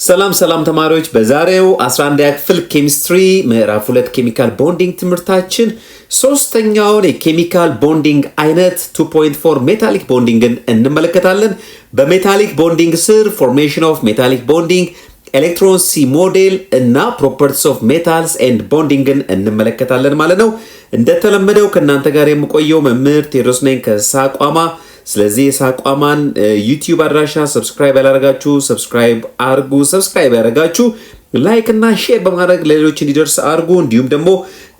ሰላም ተማሪዎች በዛሬው 11ኛ ክፍል ኬሚስትሪ ምዕራፍ 2 ኬሚካል ቦንዲንግ ትምህርታችን ሶስተኛውን የኬሚካል ቦንዲንግ አይነት 2.4 ሜታሊክ ቦንዲንግን እንመለከታለን። በሜታሊክ ቦንዲንግ ስር ፎርሜሽን ኦፍ ሜታሊክ ቦንዲንግ፣ ኤሌክትሮን ሲ ሞዴል እና ፕሮፐርቲስ ኦፍ ሜታልስ ኤንድ ቦንዲንግን እንመለከታለን ማለት ነው። እንደተለመደው ከእናንተ ጋር የምቆየው መምህር ቴዎድሮስ ነኝ ከሳቋማ። ስለዚህ የሳቋማን ዩቲዩብ አድራሻ ሰብስክራይብ ያላረጋችሁ ሰብስክራይብ አርጉ፣ ሰብስክራይብ ያረጋችሁ ላይክ እና ሼር በማድረግ ለሌሎች እንዲደርስ አርጉ። እንዲሁም ደግሞ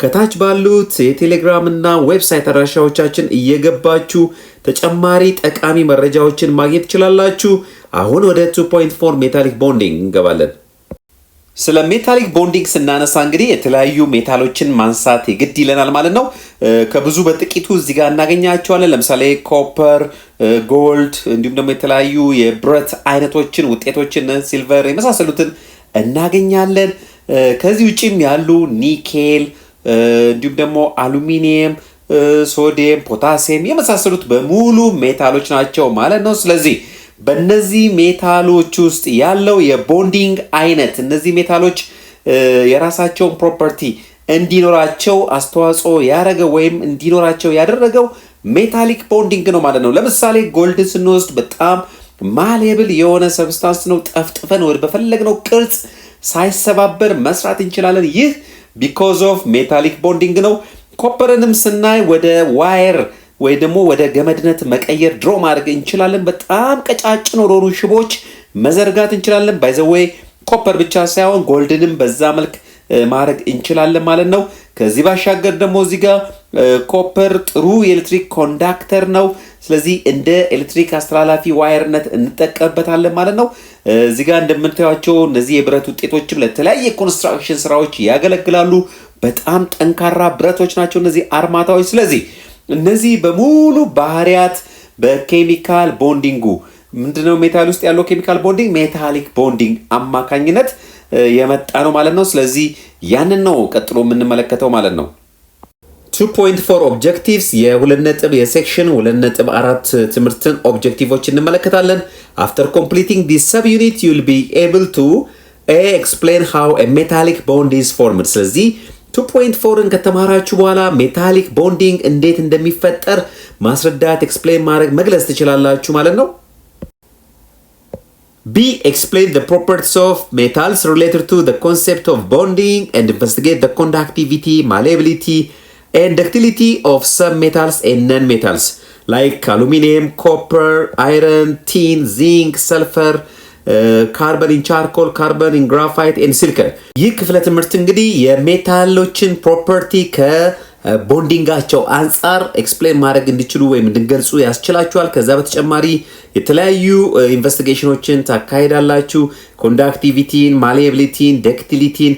ከታች ባሉት የቴሌግራም እና ዌብሳይት አድራሻዎቻችን እየገባችሁ ተጨማሪ ጠቃሚ መረጃዎችን ማግኘት ትችላላችሁ። አሁን ወደ 2.4 ሜታሊክ ቦንዲንግ እንገባለን። ስለ ሜታሊክ ቦንዲንግ ስናነሳ እንግዲህ የተለያዩ ሜታሎችን ማንሳት ይግድ ይለናል ማለት ነው። ከብዙ በጥቂቱ እዚህ ጋር እናገኛቸዋለን። ለምሳሌ ኮፐር፣ ጎልድ እንዲሁም ደግሞ የተለያዩ የብረት አይነቶችን ውጤቶችን ሲልቨር የመሳሰሉትን እናገኛለን። ከዚህ ውጭም ያሉ ኒኬል እንዲሁም ደግሞ አሉሚኒየም፣ ሶዲየም፣ ፖታሲየም የመሳሰሉት በሙሉ ሜታሎች ናቸው ማለት ነው። ስለዚህ በእነዚህ ሜታሎች ውስጥ ያለው የቦንዲንግ አይነት እነዚህ ሜታሎች የራሳቸውን ፕሮፐርቲ እንዲኖራቸው አስተዋጽኦ ያደረገው ወይም እንዲኖራቸው ያደረገው ሜታሊክ ቦንዲንግ ነው ማለት ነው። ለምሳሌ ጎልድን ስንወስድ በጣም ማሌብል የሆነ ሰብስታንስ ነው። ጠፍጥፈን ወደ በፈለግነው ቅርጽ ሳይሰባበር መስራት እንችላለን። ይህ ቢኮዝ ኦፍ ሜታሊክ ቦንዲንግ ነው። ኮፐርንም ስናይ ወደ ዋየር ወይ ደግሞ ወደ ገመድነት መቀየር ድሮ ማድረግ እንችላለን። በጣም ቀጫጭን ወደሆኑ ሽቦች መዘርጋት እንችላለን። ባይ ዘ ዌይ ኮፐር ብቻ ሳይሆን ጎልድንም በዛ መልክ ማድረግ እንችላለን ማለት ነው። ከዚህ ባሻገር ደግሞ እዚህ ጋር ኮፐር ጥሩ የኤሌክትሪክ ኮንዳክተር ነው። ስለዚህ እንደ ኤሌክትሪክ አስተላላፊ ዋየርነት እንጠቀምበታለን ማለት ነው። እዚህ ጋር እንደምታዩቸው እነዚህ የብረት ውጤቶችም ለተለያየ ኮንስትራክሽን ስራዎች ያገለግላሉ። በጣም ጠንካራ ብረቶች ናቸው እነዚህ አርማታዎች። ስለዚህ እነዚህ በሙሉ ባህሪያት በኬሚካል ቦንዲንጉ ምንድነው ሜታል ውስጥ ያለው ኬሚካል ቦንዲንግ ሜታሊክ ቦንዲንግ አማካኝነት የመጣ ነው ማለት ነው። ስለዚህ ያንን ነው ቀጥሎ የምንመለከተው ማለት ነው። 2.4 ኦብጀክቲቭስ የ2 ነጥብ የሴክሽን 2.4 ትምህርትን ኦብጀክቲቮች እንመለከታለን። አፍተር ኮምፕሊቲንግ ዲስ ሰብ ዩኒት ዩ ዊል ቢ ኤብል ቱ ኤክስፕሌን ሃው ኤ ሜታሊክ ቦንድ ኢዝ ፎርምድ። ስለዚህ 2.4ን ከተማራችሁ በኋላ ሜታሊክ ቦንዲንግ እንዴት እንደሚፈጠር ማስረዳት ኤክስፕሌን ማድረግ መግለጽ ትችላላችሁ ማለት ነው። B. Explain the properties of metals related to the concept of bonding and investigate the conductivity, malleability and ductility of some metals and non-metals like aluminum, copper, iron, tin, zinc, sulfur, ካርበን ኢን ቻርኮል፣ ካርበን ኢን ግራፋይት ኤንድ ሲሊከን። ይህ ክፍለ ትምህርት እንግዲህ የሜታሎችን ፕሮፐርቲ ከቦንዲንጋቸው አንጻር ኤክስፕሌን ማድረግ እንዲችሉ ወይም እንድገልጹ ያስችላችኋል። ከዛ በተጨማሪ የተለያዩ ኢንቨስቲጌሽኖችን ታካሂዳላችሁ። ኮንዳክቲቪቲን፣ ማሌቢሊቲን፣ ደክቲሊቲን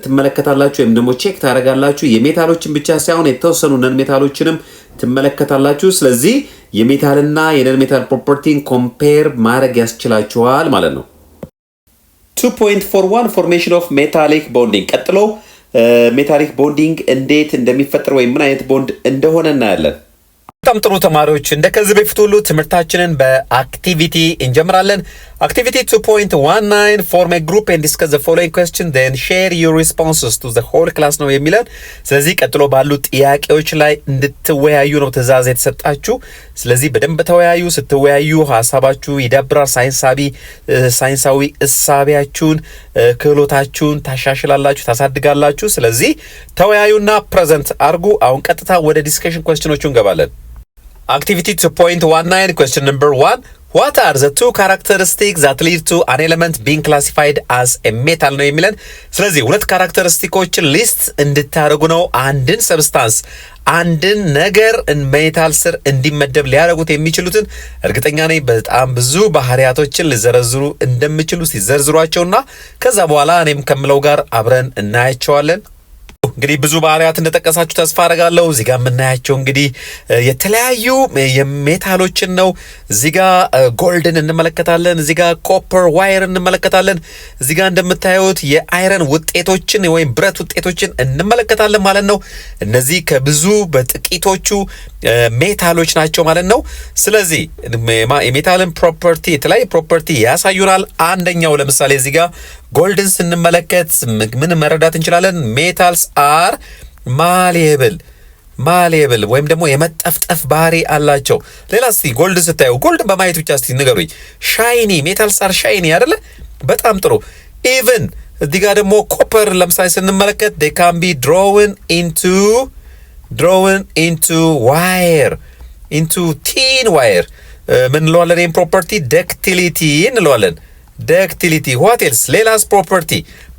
ትመለከታላችሁ ወይም ደግሞ ቼክ ታደርጋላችሁ። የሜታሎችን ብቻ ሳይሆን የተወሰኑ ነን ሜታሎችንም ትመለከታላችሁ። ስለዚህ የሜታልና የነን ሜታል ፕሮፐርቲን ኮምፔር ማድረግ ያስችላችኋል ማለት ነው። 2.41 ፎርሜሽን ኦፍ ሜታሊክ ቦንዲንግ። ቀጥሎ ሜታሊክ ቦንዲንግ እንዴት እንደሚፈጠር ወይም ምን አይነት ቦንድ እንደሆነ እናያለን። በጣም ጥሩ ተማሪዎች፣ እንደ ከዚህ በፊት ሁሉ ትምህርታችንን በአክቲቪቲ እንጀምራለን። አክቲቪቲ 2.19 form a group and discuss the following question then share your responses to the whole class ነው የሚለን። ስለዚህ ቀጥሎ ባሉ ጥያቄዎች ላይ እንድትወያዩ ነው ትዕዛዝ የተሰጣችሁ። ስለዚህ በደንብ ተወያዩ። ስትወያዩ ሀሳባችሁ ይዳብራል። ሳይንሳዊ እሳቢያችሁን ክህሎታችሁን ታሻሽላላችሁ፣ ታሳድጋላችሁ። ስለዚህ ተወያዩና ፕሬዘንት አርጉ። አሁን ቀጥታ ወደ ዲስከሽን ኩዌስችኖቹ እንገባለን። Activity 2.19 question number 1. What are the two characteristics that lead to an element being classified as a metal ነው የሚለን። ስለዚህ ሁለት ካራክተሪስቲኮችን ሊስት እንድታደርጉ ነው። አንድን ሰብስታንስ አንድን ነገር ሜታል ስር እንዲመደብ ሊያደርጉት የሚችሉትን እርግጠኛ ነኝ በጣም ብዙ ባህሪያቶችን ሊዘረዝሩ እንደሚችሉ ሲዘርዝሯቸውና ከዛ በኋላ እኔም ከምለው ጋር አብረን እናያቸዋለን። እንግዲህ ብዙ ባህሪያት እንደጠቀሳችሁ ተስፋ አደርጋለሁ። እዚህ ጋር የምናያቸው እንግዲህ የተለያዩ የሜታሎችን ነው። እዚህ ጋር ጎልድን እንመለከታለን። እዚህ ጋር ኮፐር ዋየር እንመለከታለን። እዚህ ጋር እንደምታዩት የአይረን ውጤቶችን ወይም ብረት ውጤቶችን እንመለከታለን ማለት ነው። እነዚህ ከብዙ በጥቂቶቹ ሜታሎች ናቸው ማለት ነው። ስለዚህ የሜታልን ፕሮፐርቲ የተለያየ ፕሮፐርቲ ያሳዩናል። አንደኛው ለምሳሌ እዚህ ጋር ጎልድን ስንመለከት ምን መረዳት እንችላለን? ሜታልስ አር ማሌብል ወይም ደግሞ የመጠፍጠፍ ባህሪ አላቸው። ሌላ እስቲ ጎልድ ስታዩ ጎልድን በማየት ብቻ እስቲ ንገሩኝ። ሻይኒ ሜታልስ አር ሻይኒ አይደለ? በጣም ጥሩ። ኢቭን እዚህ ጋር ደግሞ ኮፐር ለምሳሌ ስንመለከት they can be drawn into wire into thin wire ምን እንለዋለን? ይህን ፕሮፐርቲ ደክቲሊቲ እንለዋለን። ደክቲሊቲ what else? ሌላስ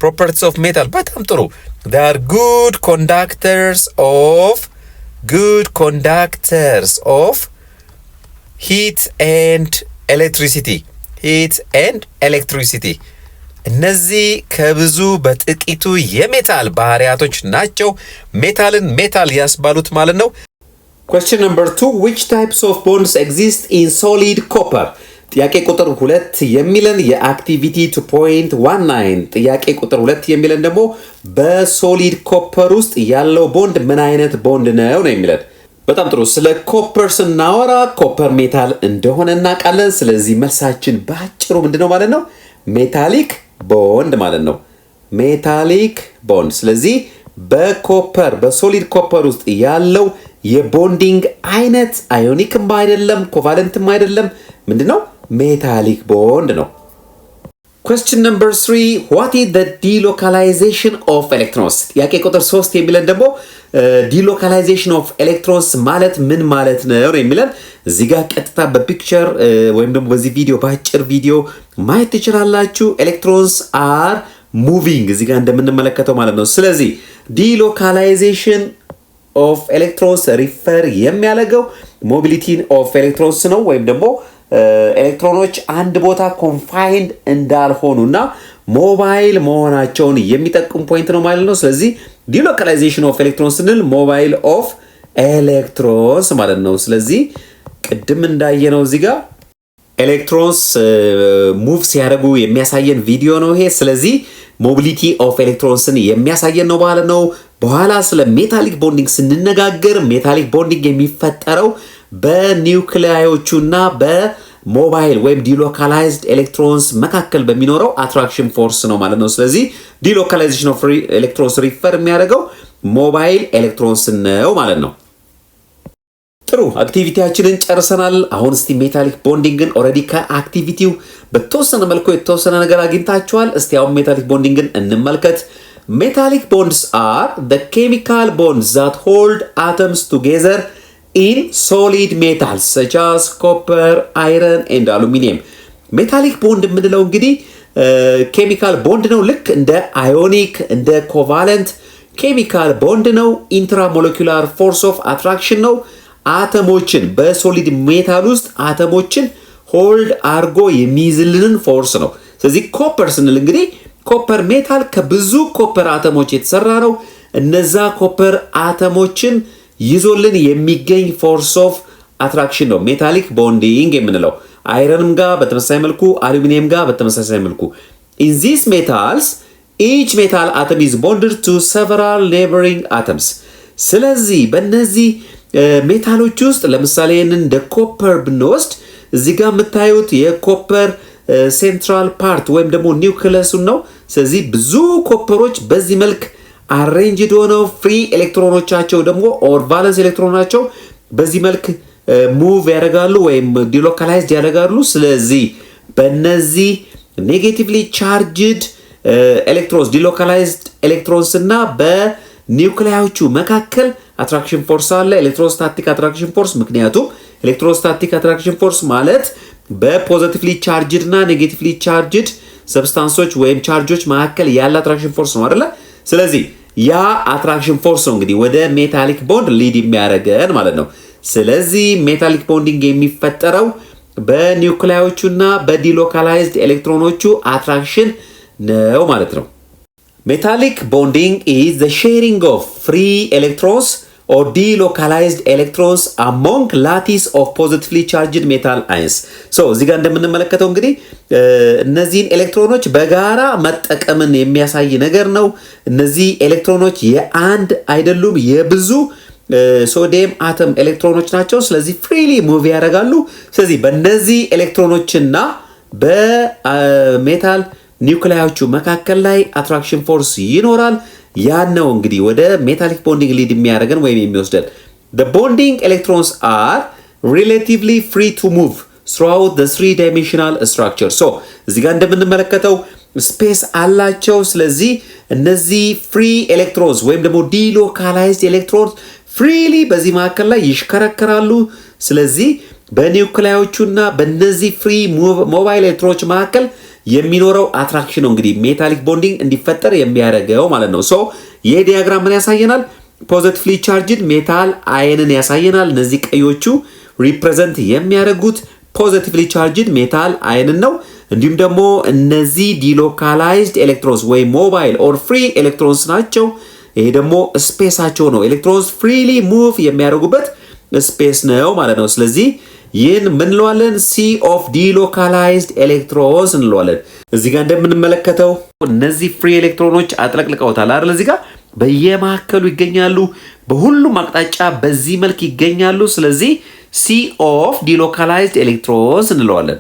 properties of metal በጣም ጥሩ they are good conductors of heat and electricity እነዚህ ከብዙ በጥቂቱ የሜታል ባህሪያቶች ናቸው ሜታልን ሜታል ያስባሉት ማለት ነው። Question number 2 which types of bonds exist in solid copper? ጥያቄ ቁጥር 2 የሚለን የአክቲቪቲ 2.19 ጥያቄ ቁጥር 2 የሚለን ደግሞ በሶሊድ ኮፐር ውስጥ ያለው ቦንድ ምን አይነት ቦንድ ነው የሚለን። በጣም ጥሩ። ስለ ኮፐር ስናወራ ኮፐር ሜታል እንደሆነ እናውቃለን። ስለዚህ መልሳችን ባጭሩ ምንድነው ማለት ነው? ሜታሊክ ቦንድ ማለት ነው። ሜታሊክ ቦንድ። ስለዚህ በሶሊድ ኮፐር ውስጥ ያለው የቦንዲንግ አይነት አዮኒክም አይደለም ኮቫለንትም አይደለም፣ ምንድነው? ሜታሊክ ቦንድ ነው። Question number 3 what is the delocalization of electrons? ጥያቄ ቁጥር 3 የሚለን ደግሞ delocalization of electrons ማለት ምን ማለት ነው የሚለን እዚህ ጋር ቀጥታ በፒክቸር ወይም ደግሞ በዚህ ቪዲዮ በአጭር ቪዲዮ ማየት ትችላላችሁ። ኤሌክትሮንስ አር ሙቪንግ እዚህ ጋር እንደምንመለከተው ማለት ነው። ስለዚህ delocalization of electrons ሪፈር የሚያደርገው ሞቢሊቲን ኦፍ ኤሌክትሮንስ ነው ወይም ደግሞ ኤሌክትሮኖች አንድ ቦታ ኮንፋይንድ እንዳልሆኑና ሞባይል መሆናቸውን የሚጠቁም ፖይንት ነው ማለት ነው። ስለዚህ ዲሎካላይዜሽን ኦፍ ኤሌክትሮንስ ስንል ሞባይል ኦፍ ኤሌክትሮንስ ማለት ነው። ስለዚህ ቅድም እንዳየነው እዚህ ጋር ኤሌክትሮንስ ሙቭ ሲያደርጉ የሚያሳየን ቪዲዮ ነው ይሄ። ስለዚህ ሞቢሊቲ ኦፍ ኤሌክትሮንስን የሚያሳየን ነው ማለት ነው። በኋላ ስለ ሜታሊክ ቦንዲንግ ስንነጋገር ሜታሊክ ቦንዲንግ የሚፈጠረው በኒውክሊዮቹና በሞባይል ወይም ዲሎካላይዝድ ኤሌክትሮንስ መካከል በሚኖረው አትራክሽን ፎርስ ነው ማለት ነው። ስለዚህ ዲሎካላይዜሽን ኦፍ ኤሌክትሮንስ ሪፈር የሚያደርገው ሞባይል ኤሌክትሮንስ ነው ማለት ነው። ጥሩ አክቲቪቲያችንን ጨርሰናል። አሁን እስቲ ሜታሊክ ቦንዲንግን ኦልሬዲ ከአክቲቪቲው በተወሰነ መልኩ የተወሰነ ነገር አግኝታችኋል። እስቲ አሁን ሜታሊክ ቦንዲንግን እንመልከት። Metallic bonds are the chemical bonds that hold atoms together in solid metals such as copper, iron and aluminum. Metallic bond የምንለው እንግዲህ ኬሚካል ቦንድ ነው። ልክ እንደ አዮኒክ እንደ ኮቫለንት ኬሚካል ቦንድ ነው። ኢንትራሞለኪላር ፎርስ ኦፍ አትራክሽን ነው። አተሞችን በሶሊድ ሜታል ውስጥ አተሞችን ሆልድ አርጎ የሚይዝልንን ፎርስ ነው። ስለዚህ ኮፐር ስንል እንግዲህ ኮፐር ሜታል ከብዙ ኮፐር አተሞች የተሰራ ነው። እነዛ ኮፐር አተሞችን ይዞልን የሚገኝ ፎርስ ኦፍ አትራክሽን ነው ሜታሊክ ቦንዲንግ የምንለው። አይረንም ጋር በተመሳሳይ መልኩ፣ አሉሚኒየም ጋር በተመሳሳይ መልኩ። in these metals each metal atom is bonded to several neighboring atoms። ስለዚህ በእነዚህ ሜታሎች ውስጥ ለምሳሌ እንደ ኮፐር ብንወስድ እዚህ ጋር የምታዩት የኮፐር ሴንትራል ፓርት ወይም ደግሞ ኒውክለሱን ነው። ስለዚህ ብዙ ኮፐሮች በዚህ መልክ አሬንጅድ ሆነው ፍሪ ኤሌክትሮኖቻቸው ደግሞ ኦር ቫለንስ ኤሌክትሮናቸው በዚህ መልክ ሙቭ ያደርጋሉ ወይም ዲሎካላይዝድ ያደርጋሉ። ስለዚህ በእነዚህ ኔጌቲቭሊ ቻርጅድ ኤሌክትሮንስ ዲሎካላይዝድ ኤሌክትሮንስ እና በኒውክሊያዎቹ መካከል አትራክሽን ፎርስ አለ፣ ኤሌክትሮስታቲክ አትራክሽን ፎርስ። ምክንያቱም ኤሌክትሮስታቲክ አትራክሽን ፎርስ ማለት በፖዚቲቭሊ ቻርጅድ እና ኔጌቲቭሊ ቻርጅድ ሰብስታንሶች ወይም ቻርጆች መካከል ያለ አትራክሽን ፎርስ ነው አይደለ? ስለዚህ ያ አትራክሽን ፎርስ ነው እንግዲህ ወደ ሜታሊክ ቦንድ ሊድ የሚያደርገን ማለት ነው። ስለዚህ ሜታሊክ ቦንዲንግ የሚፈጠረው በኒውክሊዮቹና በዲሎካላይዝድ ኤሌክትሮኖቹ አትራክሽን ነው ማለት ነው። ሜታሊክ ቦንዲንግ ኢዝ ዘ ሼሪንግ ኦፍ ፍሪ ኤሌክትሮንስ or delocalized electrons among lattice of positively charged metal ions. so እዚህ ጋር እንደምንመለከተው እንግዲህ እነዚህን ኤሌክትሮኖች በጋራ መጠቀምን የሚያሳይ ነገር ነው። እነዚህ ኤሌክትሮኖች የአንድ አይደሉም የብዙ ሶዲየም አተም ኤሌክትሮኖች ናቸው። ስለዚህ ፍሪሊ ሙቭ ያደርጋሉ። ስለዚህ በእነዚህ ኤሌክትሮኖችና በሜታል ኒውክሊያዎቹ መካከል ላይ አትራክሽን ፎርስ ይኖራል። ያን ነው እንግዲህ ወደ ሜታሊክ ቦንዲንግ ሊድ የሚያደርገን ወይም የሚወስደን። the bonding electrons are relatively free to move throughout the three dimensional structure. so እዚህ ጋር እንደምንመለከተው ስፔስ አላቸው። ስለዚህ እነዚህ ፍሪ ኤሌክትሮንስ ወይም ደግሞ ዲሎካላይዝድ ኤሌክትሮንስ ፍሪሊ በዚህ መካከል ላይ ይሽከረከራሉ። ስለዚህ በኒውክሊያዎቹና በእነዚህ ፍሪ ሞባይል ኤሌክትሮኖች መካከል የሚኖረው አትራክሽን ነው እንግዲህ ሜታሊክ ቦንዲንግ እንዲፈጠር የሚያደርገው ማለት ነው። ሶ ይሄ ዲያግራም ምን ያሳየናል? ፖዚቲቭሊ ቻርጅድ ሜታል አየንን ያሳየናል። እነዚህ ቀዮቹ ሪፕሬዘንት የሚያደርጉት ፖዚቲቭሊ ቻርጅድ ሜታል አየንን ነው። እንዲሁም ደግሞ እነዚህ ዲሎካላይዝድ ኤሌክትሮንስ ወይ ሞባይል ኦር ፍሪ ኤሌክትሮንስ ናቸው። ይሄ ደግሞ ስፔሳቸው ነው። ኤሌክትሮንስ ፍሪሊ ሙቭ የሚያደርጉበት ስፔስ ነው ማለት ነው። ስለዚህ ይህን ምን እንለዋለን? ሲ ኦፍ ዲሎካላይዝድ ኤሌክትሮንስ እንለዋለን። እዚህ ጋር እንደምንመለከተው እነዚህ ፍሪ ኤሌክትሮኖች አጥለቅልቀውታል አይደል? እዚህ ጋር በየማዕከሉ ይገኛሉ። በሁሉም አቅጣጫ በዚህ መልክ ይገኛሉ። ስለዚህ ሲ ኦፍ ዲሎካላይዝድ ኤሌክትሮንስ እንለዋለን።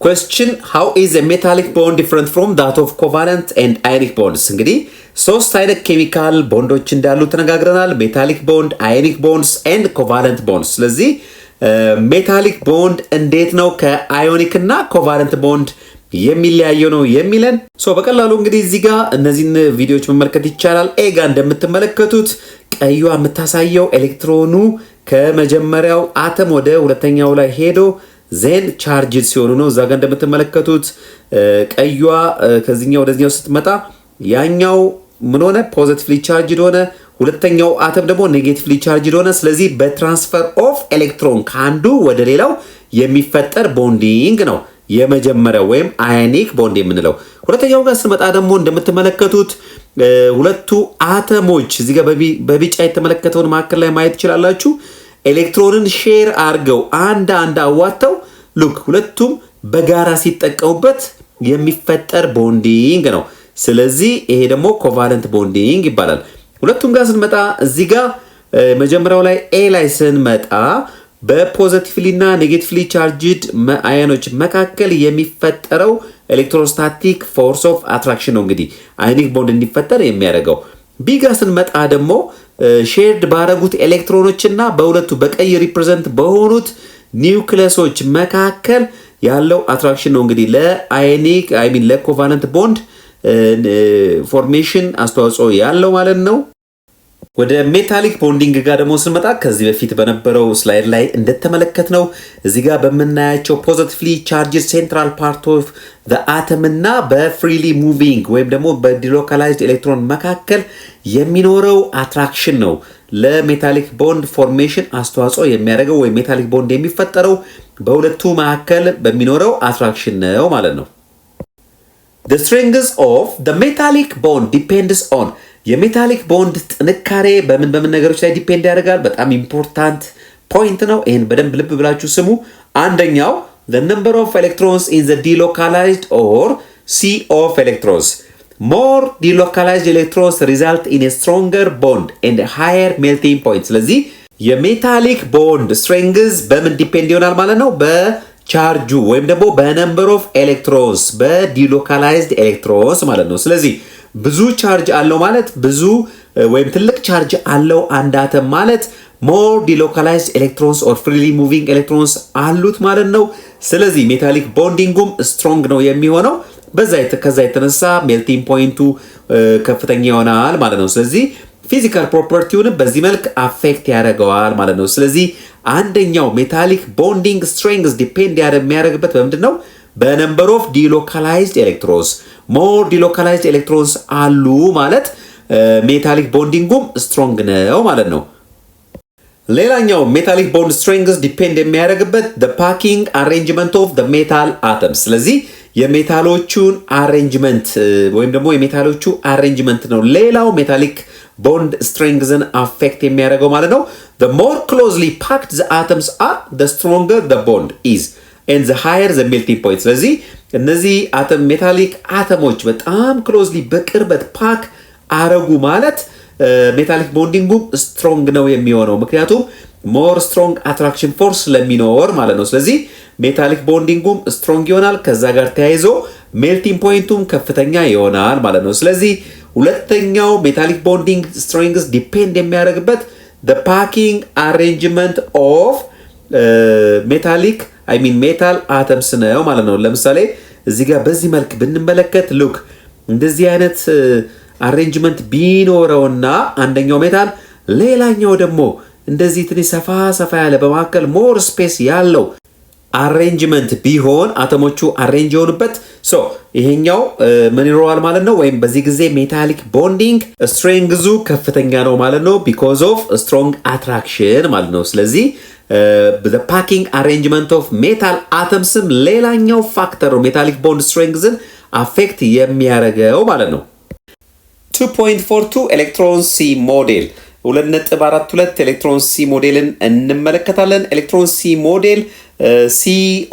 question how is a metallic bond different from that of covalent and ionic bonds? እንግዲህ ሶስት አይነት ኬሚካል ቦንዶች እንዳሉ ተነጋግረናል። ሜታሊክ ቦንድ፣ አዮኒክ ቦንድስ ኤንድ ኮቫለንት ቦንድስ። ስለዚህ ሜታሊክ ቦንድ እንዴት ነው ከአዮኒክ እና ኮቫለንት ቦንድ የሚለያየው ነው የሚለን። በቀላሉ እንግዲህ እዚህ ጋር እነዚህን ቪዲዮዎች መመልከት ይቻላል። ኤ ጋር እንደምትመለከቱት ቀዩ የምታሳየው ኤሌክትሮኑ ከመጀመሪያው አተም ወደ ሁለተኛው ላይ ሄዶ ዜን ቻርጅድ ሲሆኑ ነው። እዛ ጋር እንደምትመለከቱት ቀዩዋ ከዚህኛው ወደዚህኛው ስትመጣ ያኛው ምን ሆነ? ፖዚቲቭሊ ቻርጅድ ሆነ። ሁለተኛው አተም ደግሞ ኔጌቲቭሊ ቻርጅድ ሆነ። ስለዚህ በትራንስፈር ኦፍ ኤሌክትሮን ከአንዱ ወደ ሌላው የሚፈጠር ቦንዲንግ ነው የመጀመሪያው ወይም አዮኒክ ቦንድ የምንለው። ሁለተኛው ጋር ስመጣ ደግሞ እንደምትመለከቱት ሁለቱ አተሞች እዚህ ጋር በቢጫ የተመለከተውን መካከል ላይ ማየት ትችላላችሁ። ኤሌክትሮንን ሼር አድርገው አንድ አዋተው ሉክ ሁለቱም በጋራ ሲጠቀሙበት የሚፈጠር ቦንዲንግ ነው። ስለዚህ ይሄ ደግሞ ኮቫለንት ቦንዲንግ ይባላል። ሁለቱም ጋር ስንመጣ እዚህ ጋር መጀመሪያው ላይ ኤ ላይ ስንመጣ በፖዚቲቭሊ እና ኔጌቲቭሊ ቻርጅድ አዮኖች መካከል የሚፈጠረው ኤሌክትሮስታቲክ ፎርስ ኦፍ አትራክሽን ነው እንግዲህ አዮኒክ ቦንድ እንዲፈጠር የሚያደርገው። ቢ ጋር ስንመጣ ደግሞ ሼርድ ባረጉት ኤሌክትሮኖች እና በሁለቱ በቀይ ሪፕሬዘንት በሆኑት ኒውክሊየሶች መካከል ያለው አትራክሽን ነው እንግዲህ ለአዮኒክ ለኮቫለንት ቦንድ ፎርሜሽን አስተዋጽኦ ያለው ማለት ነው። ወደ ሜታሊክ ቦንዲንግ ጋር ደግሞ ስንመጣ ከዚህ በፊት በነበረው ስላይድ ላይ እንደተመለከትነው እዚህ ጋር በምናያቸው ፖዚቲቭሊ ቻርጅድ ሴንትራል ፓርት ኦፍ ዘ አተም እና በፍሪሊ ሙቪንግ ወይም ደግሞ በዲሎካላይዝድ ኤሌክትሮን መካከል የሚኖረው አትራክሽን ነው ለሜታሊክ ቦንድ ፎርሜሽን አስተዋጽኦ የሚያደርገው ወይም ሜታሊክ ቦንድ የሚፈጠረው በሁለቱ መካከል በሚኖረው አትራክሽን ነው ማለት ነው። The strength of the metallic bond depends on የሜታሊክ ቦንድ ጥንካሬ በምን ነገሮች ላይ ዲፔንድ ያደርጋል? በጣም ኢምፖርታንት ፖይንት ነው። ይህን በደንብ ልብ ብላችሁ ስሙ። አንደኛው the number of electrons in the delocalized or sea of electrons. More delocalized electrons result in a stronger bond and a higher melting point. ስለዚህ የሜታሊክ ቦንድ ስትሬንግዝ በምን ዲፔንድ ይሆናል ማለት ነው? በቻርጁ ወይም ደግሞ በነምበር ኦፍ ኤሌክትሮንስ በዲሎካላይዝድ ኤሌክትሮንስ ማለት ነው። ስለዚህ ብዙ ቻርጅ አለው ማለት ብዙ ወይም ትልቅ ቻርጅ አለው አንድ አተም ማለት ሞር ዲሎካላይዝድ ኤሌክትሮንስ ኦር ፍሪሊ ሙቪንግ ኤሌክትሮንስ አሉት ማለት ነው። ስለዚህ ሜታሊክ ቦንዲንጉም ስትሮንግ ነው የሚሆነው። ከዛ የተነሳ ሜልቲንግ ፖይንቱ ከፍተኛ ይሆናል ማለት ነው። ስለዚህ ፊዚካል ፕሮፐርቲውንም በዚህ መልክ አፌክት ያደርገዋል ማለት ነው። ስለዚህ አንደኛው ሜታሊክ ቦንዲንግ ስትሬንግዝ ዲፔንድ የሚያደርግበት በምንድን ነው? በነምበር ኦፍ ዲሎካላይዝድ ኤሌክትሮንስ። ሞር ዲሎካላይዝድ ኤሌክትሮንስ አሉ ማለት ሜታሊክ ቦንዲንጉም ስትሮንግ ነው ማለት ነው። ሌላኛው ሜታሊክ ቦንድ ስትሬንግዝ ዲፔንድ የሚያደርግበት the packing arrangement of the metal atoms። ስለዚህ የሜታሎቹን አሬንጅመንት ወይም ደግሞ የሜታሎቹ አሬንጅመንት ነው ሌላው ሜታሊክ ቦንድ ስትሬንግዝን አፌክት የሚያደርገው ማለት ነው። the more closely packed the atoms are, the stronger the bond is and the higher the melting point. ስለዚህ እነዚህ ሜታሊክ አተሞች በጣም ክሎዝሊ በቅርበት ፓክ አረጉ ማለት ሜታሊክ ቦንዲንጉም ስትሮንግ ነው የሚሆነው፣ ምክንያቱም ሞር ስትሮንግ አትራክሽን ፎርስ ስለሚኖር ማለት ነው። ስለዚህ ሜታሊክ ቦንዲንጉም ስትሮንግ ይሆናል፣ ከዛ ጋር ተያይዞ ሜልቲንግ ፖይንቱም ከፍተኛ ይሆናል ማለት ነው። ስለዚህ ሁለተኛው ሜታሊክ ቦንዲንግ ስትሬንግዝ ዲፔንድ የሚያደርግበት the packing arrangement of metallic ሜታል አተምስ ነው ማለት ነው። ለምሳሌ እዚህ ጋር በዚህ መልክ ብንመለከት ሉክ እንደዚህ አይነት አሬንጅመንት ቢኖረውና አንደኛው ሜታል ሌላኛው ደግሞ እንደዚህ ትንሽ ሰፋ ያለ በመካከል ሞር ስፔስ ያለው አሬንጅመንት ቢሆን አተሞቹ አሬንጅ የሆኑበት ይሄኛው ምን ይኖረዋል ማለት ነው። ወይም በዚህ ጊዜ ሜታሊክ ቦንዲንግ ስትሬንግዙ ከፍተኛ ነው ማለት ነው ቢኮዝ ኦፍ ስትሮንግ አትራክሽን ማለት ነው። ስለዚህ the packing arrangement of metal atoms ሌላኛው ፋክተር ነው ሜታሊክ ቦንድ ስትሬንግዝን አፌክት የሚያደርገው ማለት ነው። 2.42 ኤሌክትሮን ሲ ሞዴል 2.42 ኤሌክትሮን ሲ ሞዴልን እንመለከታለን። ኤሌክትሮን ሲ ሞዴል ሲ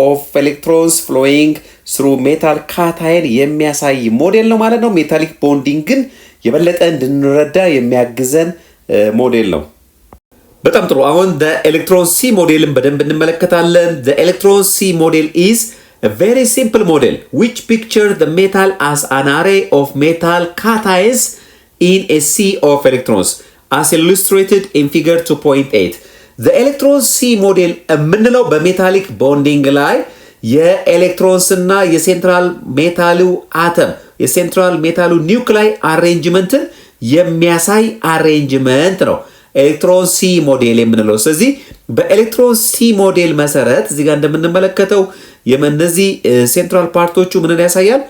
ኦፍ ኤሌክትሮንስ ፍሎዊንግ ስሩ ሜታል ካታይን የሚያሳይ ሞዴል ነው ማለት ነው። ሜታሊክ ቦንዲንግን የበለጠ እንድንረዳ የሚያግዘን ሞዴል ነው። በጣም ጥሩ። አሁን ኤሌክትሮን ሲ ሞዴልን በደንብ እንመለከታለን። ኤሌክትሮን ሲ ሞዴል is a very simple model which picture the metal as an array of metal cations in a sea of electrons as illustrated in figure 2.8. the electron C model የምንለው በሜታሊክ ቦንዲንግ ላይ የኤሌክትሮንስ እና የሴንትራል ሜታሉ አተም የሴንትራል ሜታሉ ኒውክላይ አሬንጅመንትን የሚያሳይ አሬንጅመንት ነው ኤሌክትሮን ሲ ሞዴል የምንለው። ስለዚህ በኤሌክትሮን ሲ ሞዴል መሰረት እዚህ ጋር እንደምንመለከተው የእነዚህ ሴንትራል ፓርቶቹ ምንን ያሳያል?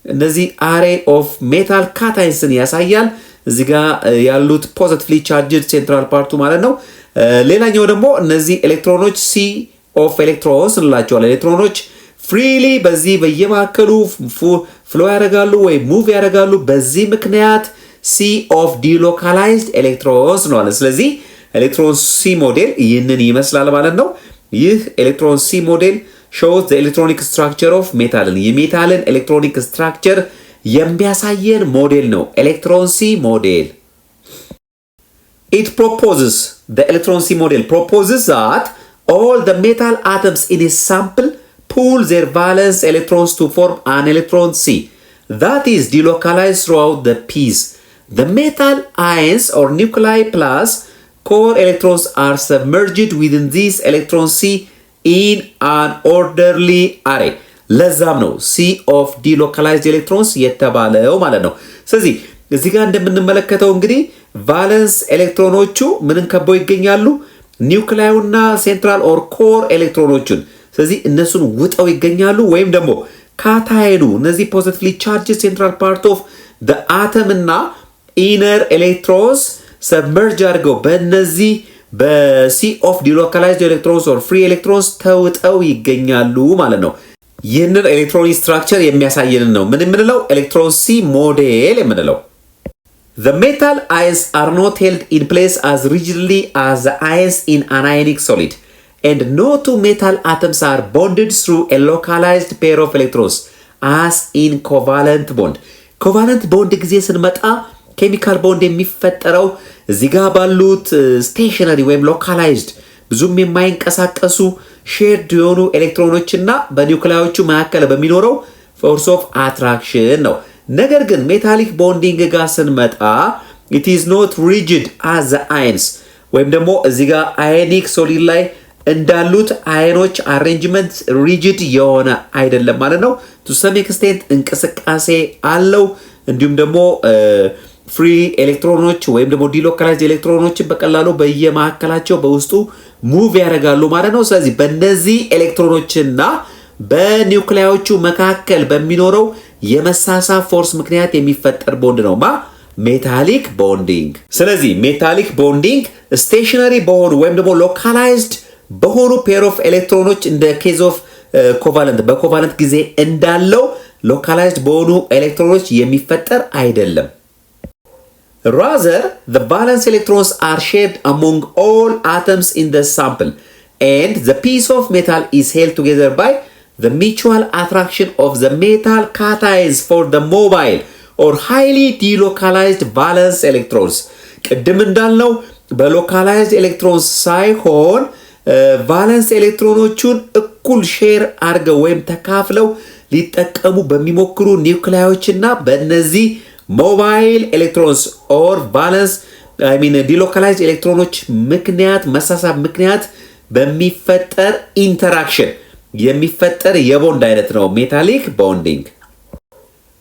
እነዚህ አሬ ኦፍ ሜታል ካታይንስን ያሳያል። እዚህ ጋር ያሉት ፖዚቲቭሊ ቻርጅድ ሴንትራል ፓርቱ ማለት ነው። ሌላኛው ደግሞ እነዚህ ኤሌክትሮኖች ሲ ኦፍ ኤሌክትሮንስ እንላቸዋለን። ኤሌክትሮኖች ፍሪሊ በዚህ በየማከሉ ፍሎ ያደርጋሉ ወይ ሙቭ ያደርጋሉ። በዚህ ምክንያት ሲ ኦፍ ዲሎካላይዝድ ኤሌክትሮንስ ነው አለ። ስለዚህ ኤሌክትሮን ሲ ሞዴል ይህንን ይመስላል ማለት ነው። ይህ ኤሌክትሮን ሲ ሞዴል shows the electronic structure of metalን የሜታልን ኤሌክትሮኒክ ስትራክቸር የሚያሳየን ሞዴል ነው ኤሌክትሮን ሲ ሞዴል። It proposes, the electron C model proposes that all the metal atoms in a sample pool their valence electrons to form an electron C that is delocalized throughout the piece. The metal ions or nuclei plus core electrons are submerged within this electron C in an orderly array. ለዛም ነው C of delocalized electrons የተባለው ማለት ነው። ስለዚህ እዚህ ጋር እንደምንመለከተው እንግዲህ ቫለንስ ኤሌክትሮኖቹ ምንን ከበው ይገኛሉ? ኒውክላዩና ሴንትራል ኦር ኮር ኤሌክትሮኖቹን። ስለዚህ እነሱን ውጠው ይገኛሉ። ወይም ደግሞ ካታይኑ እነዚህ ፖዚቲቭሊ ቻርጅ ሴንትራል ፓርት ኦፍ the atom እና ኢነር ኤሌክትሮንስ ሰብመርጅ አድርገው በእነዚህ በሲ ኦፍ ዲሎካላይዝድ ኤሌክትሮንስ ኦር ፍሪ ኤሌክትሮንስ ተውጠው ይገኛሉ ማለት ነው። ይህንን ኤሌክትሮኒክ ስትራክቸር የሚያሳየንን ነው ምን የምንለው? ኤሌክትሮን ሲ ሞዴል የምንለው። The metal ions are not held in place as rigidly as the ions in an ionic solid, and no two metal atoms are bonded through a localized pair of electrons as in covalent bond. Covalent bond ጊዜ ስንመጣ ኬሚካል ቦንድ የሚፈጠረው እዚህ ጋር ባሉት ስቴሽነሪ ወይም ሎካላይዝድ ብዙም የማይንቀሳቀሱ ሼርድ የሆኑ ኤሌክትሮኖችና በኒውክላዮቹ መካከል በሚኖረው ፎርስ ኦፍ አትራክሽን ነው። ነገር ግን ሜታሊክ ቦንዲንግ ጋር ስንመጣ it is not rigid as the ions ወይም ደግሞ እዚህ ጋር አዮኒክ ሶሊድ ላይ እንዳሉት አዮኖች አሬንጅመንት ሪጂድ የሆነ አይደለም ማለት ነው። to some extent እንቅስቃሴ አለው። እንዲሁም ደግሞ ፍሪ ኤሌክትሮኖች ወይም ደግሞ ዲሎካላይዝድ ኤሌክትሮኖችን በቀላሉ በየማዕከላቸው በውስጡ ሙቭ ያደርጋሉ ማለት ነው። ስለዚህ በእነዚህ ኤሌክትሮኖችና በኒውክሊያዎቹ መካከል በሚኖረው የመሳሳብ ፎርስ ምክንያት የሚፈጠር ቦንድ ነው ሜታሊክ ቦንዲንግ። ስለዚህ ሜታሊክ ቦንዲንግ ስቴሽነሪ በሆኑ ወይም ደግሞ ሎካላይዝድ በሆኑ ፔር ኦፍ ኤሌክትሮኖች እንደ ኬዝ ኦፍ ኮቫለንት በኮቫለንት ጊዜ እንዳለው ሎካላይዝድ በሆኑ ኤሌክትሮኖች የሚፈጠር አይደለም። Rather, the valence electrons are shared among all atoms in the sample, and the piece of metal is held together by the mutual attraction of the metal cations for the mobile or highly delocalized valence electrons. ቅድም እንዳልነው በሎካላይዝድ ኤሌክትሮንስ ሳይሆን ቫለንስ ኤሌክትሮኖቹን እኩል ሼር አድርገው ወይም ተካፍለው ሊጠቀሙ በሚሞክሩ ኒውክሊዮችና በእነዚህ ሞባይል ኤሌክትሮንስ ኦር ቫለንስ ዲሎካላይዝድ ኤሌክትሮኖች ምክንያት መሳሳብ ምክንያት በሚፈጠር ኢንተራክሽን የሚፈጠር የቦንድ አይነት ነው ሜታሊክ ቦንዲንግ።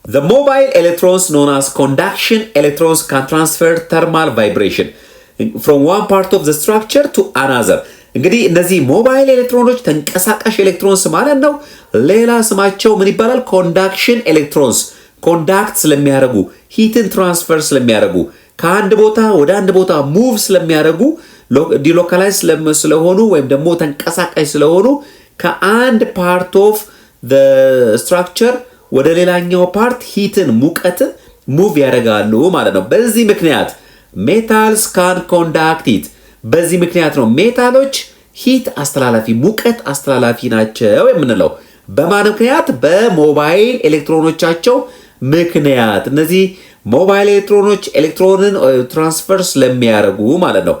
The mobile electrons known as conduction electrons can transfer thermal vibration from one part of the structure to another. እንግዲህ እነዚህ ሞባይል ኤሌክትሮኖች ተንቀሳቃሽ ኤሌክትሮንስ ማለት ነው። ሌላ ስማቸው ምን ይባላል? ኮንዳክሽን ኤሌክትሮንስ። ኮንዳክት ስለሚያደርጉ ሂትን ትራንስፈር ስለሚያደርጉ ከአንድ ቦታ ወደ አንድ ቦታ ሙቭ ስለሚያደርጉ ዲሎካላይዝ ስለሆኑ ወይም ደግሞ ተንቀሳቃሽ ስለሆኑ ከአንድ ፓርት ኦፍ ዘ ስትራክቸር ወደ ሌላኛው ፓርት ሂትን ሙቀትን ሙቭ ያደርጋሉ ማለት ነው። በዚህ ምክንያት ሜታልስ ካን ኮንዳክት ሂት። በዚህ ምክንያት ነው ሜታሎች ሂት አስተላላፊ ሙቀት አስተላላፊ ናቸው የምንለው። በማን ምክንያት? በሞባይል ኤሌክትሮኖቻቸው ምክንያት። እነዚህ ሞባይል ኤሌክትሮኖች ኤሌክትሮንን ትራንስፈር ስለሚያደርጉ ማለት ነው።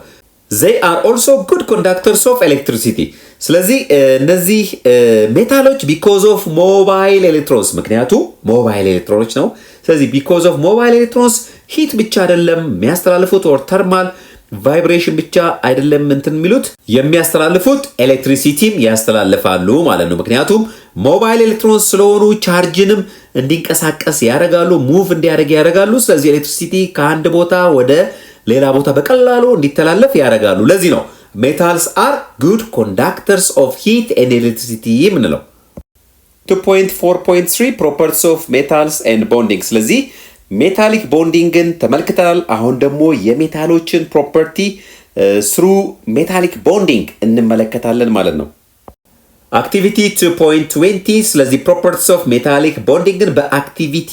they are also good conductors of electricity። ስለዚህ እነዚህ ሜታሎች because of mobile electrons ምክንያቱ ሞባይል ኤሌክትሮኖች ነው። ስለዚህ because of mobile electrons ሂት ብቻ አይደለም የሚያስተላልፉት or thermal ቫይብሬሽን ብቻ አይደለም እንትን የሚሉት የሚያስተላልፉት ኤሌክትሪሲቲም ያስተላልፋሉ ማለት ነው። ምክንያቱም ሞባይል ኤሌክትሮንስ ስለሆኑ ቻርጅንም እንዲንቀሳቀስ ያደርጋሉ፣ ሙቭ እንዲያደርግ ያደርጋሉ። ስለዚህ ኤሌክትሪሲቲ ከአንድ ቦታ ወደ ሌላ ቦታ በቀላሉ እንዲተላለፍ ያደርጋሉ። ለዚህ ነው ሜታልስ አር ጉድ ኮንዳክተርስ ኦፍ ሂት ኤንድ ኤሌክትሪሲቲ የምንለው። 2.4.3 ፕሮፐርቲስ ኦፍ ሜታልስ ኤንድ ቦንዲንግ። ስለዚህ ሜታሊክ ቦንዲንግን ተመልክተናል። አሁን ደግሞ የሜታሎችን ፕሮፐርቲ ስሩ ሜታሊክ ቦንዲንግ እንመለከታለን ማለት ነው። አክቲቪቲ 2.20 ስለዚህ ፕሮፐርቲስ ኦፍ ሜታሊክ ቦንዲንግን በአክቲቪቲ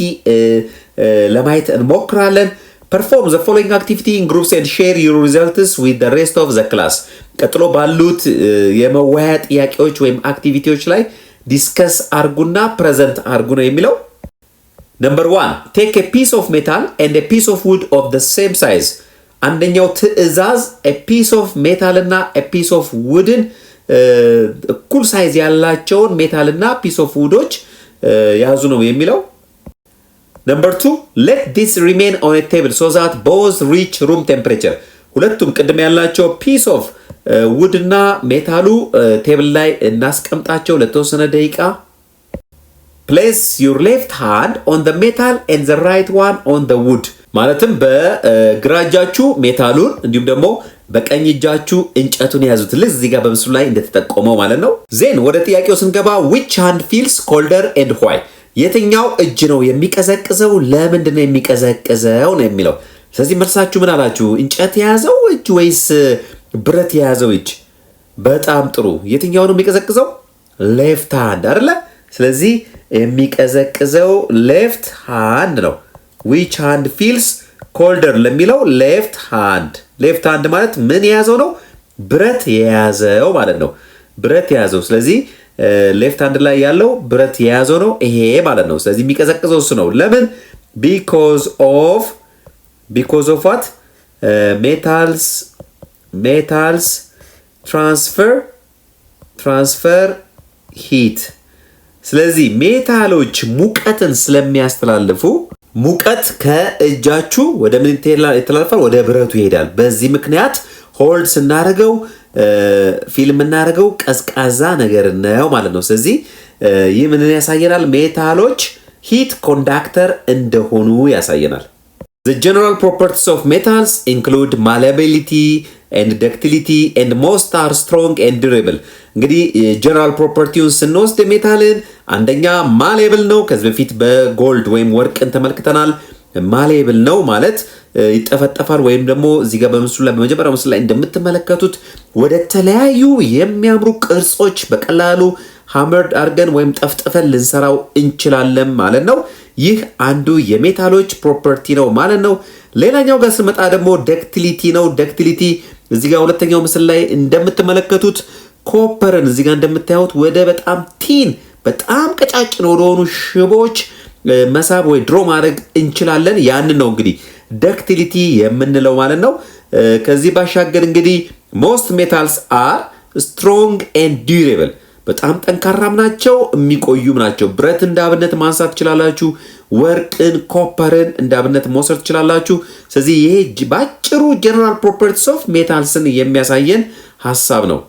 ለማየት እንሞክራለን። ፐርፎርም ዘ ፎሎዊንግ አክቲቪቲ ኢን ግሩፕስ ኤንድ ሼር ዩር ሪዘልትስ ዊዝ ዘ ሬስት ኦፍ ዘ ክላስ። ቀጥሎ ባሉት የመወያያ ጥያቄዎች ወይም አክቲቪቲዎች ላይ ዲስከስ አርጉና ፕሬዘንት አርጉ ነው የሚለው። Number 1, take a piece of metal and a piece of wood of the same size. አንደኛው ትዕዛዝ a piece of metal እና a piece of woodን እኩል ሳይዝ ያላቸውን ሜታል እና piece of woodዎች ያዙ ነው የሚለው። Number 2, let this remain on a table so that both reach room temperature. ሁለቱም ቅድም ያላቸው piece of wood እና ሜታሉ ቴብል ላይ እናስቀምጣቸው ለተወሰነ ደቂቃ። Place your left hand on the metal and the right one on the wood። ማለትም በግራ እጃችሁ ሜታሉን እንዲሁም ደግሞ በቀኝ እጃችሁ እንጨቱን ያዙት። ልክ እዚህ ጋር በምስሉ ላይ እንደተጠቆመው ማለት ነው። ዜን ወደ ጥያቄው ስንገባ which hand feels colder and why? የትኛው እጅ ነው የሚቀዘቅዘው? ለምንድን ነው የሚቀዘቅዘው ነው የሚለው። ስለዚህ መልሳችሁ ምን አላችሁ? እንጨት የያዘው እጅ ወይስ ብረት የያዘው እጅ? በጣም ጥሩ። የትኛው ነው የሚቀዘቅዘው? ሌፍት ሃንድ አይደለ? ስለዚህ የሚቀዘቅዘው ሌፍት ሃንድ ነው። which hand feels colder ለሚለው ሌፍት ሃንድ። ሌፍት ሃንድ ማለት ምን የያዘው ነው? ብረት የያዘው ማለት ነው። ብረት የያዘው። ስለዚህ ሌፍት ሃንድ ላይ ያለው ብረት የያዘው ነው ይሄ ማለት ነው። ስለዚህ የሚቀዘቅዘው እሱ ነው። ለምን? because of what? metals transfer heat። ስለዚህ ሜታሎች ሙቀትን ስለሚያስተላልፉ ሙቀት ከእጃችሁ ወደ ምን ይተላለፋል? ወደ ብረቱ ይሄዳል። በዚህ ምክንያት ሆልድ ስናደርገው ፊልም እናደርገው ቀዝቃዛ ነገር ነው ማለት ነው። ስለዚህ ይህ ምን ያሳየናል? ሜታሎች ሂት ኮንዳክተር እንደሆኑ ያሳየናል። The general properties of metals include malleability and ductility and most are strong and durable። እንግዲህ ጀነራል ፕሮፐርቲውን ስንወስድ ሜታልን አንደኛ ማሌብል ነው። ከዚህ በፊት በጎልድ ወይም ወርቅን ተመልክተናል። ማሌብል ነው ማለት ይጠፈጠፋል ወይም ደግሞ እዚህ ጋር በምስሉ ላይ በመጀመሪያው ምስሉ ላይ እንደምትመለከቱት ወደ ተለያዩ የሚያምሩ ቅርጾች በቀላሉ ሃመርድ አድርገን ወይም ጠፍጥፈን ልንሰራው እንችላለን ማለት ነው። ይህ አንዱ የሜታሎች ፕሮፐርቲ ነው ማለት ነው። ሌላኛው ጋር ስንመጣ ደግሞ ደክቲሊቲ ነው። ደክቲሊቲ እዚህ ጋር ሁለተኛው ምስል ላይ እንደምትመለከቱት ኮፐርን እዚህ ጋር እንደምታዩት ወደ በጣም ቀጫጭን ወደሆኑ ሽቦች መሳብ ወይ ድሮ ማድረግ እንችላለን። ያንን ነው እንግዲህ ደክቲሊቲ የምንለው ማለት ነው። ከዚህ ባሻገር እንግዲህ ሞስት ሜታልስ አር ስትሮንግ ኤንድ ዲዩሬብል በጣም ጠንካራም ናቸው የሚቆዩም ናቸው። ብረት እንዳብነት ማንሳት ትችላላችሁ። ወርቅን፣ ኮፐርን እንዳብነት መውሰድ ትችላላችሁ። ስለዚህ ይሄ ባጭሩ ጀነራል ፕሮፐርቲስ ኦፍ ሜታልስን የሚያሳየን ሐሳብ ነው።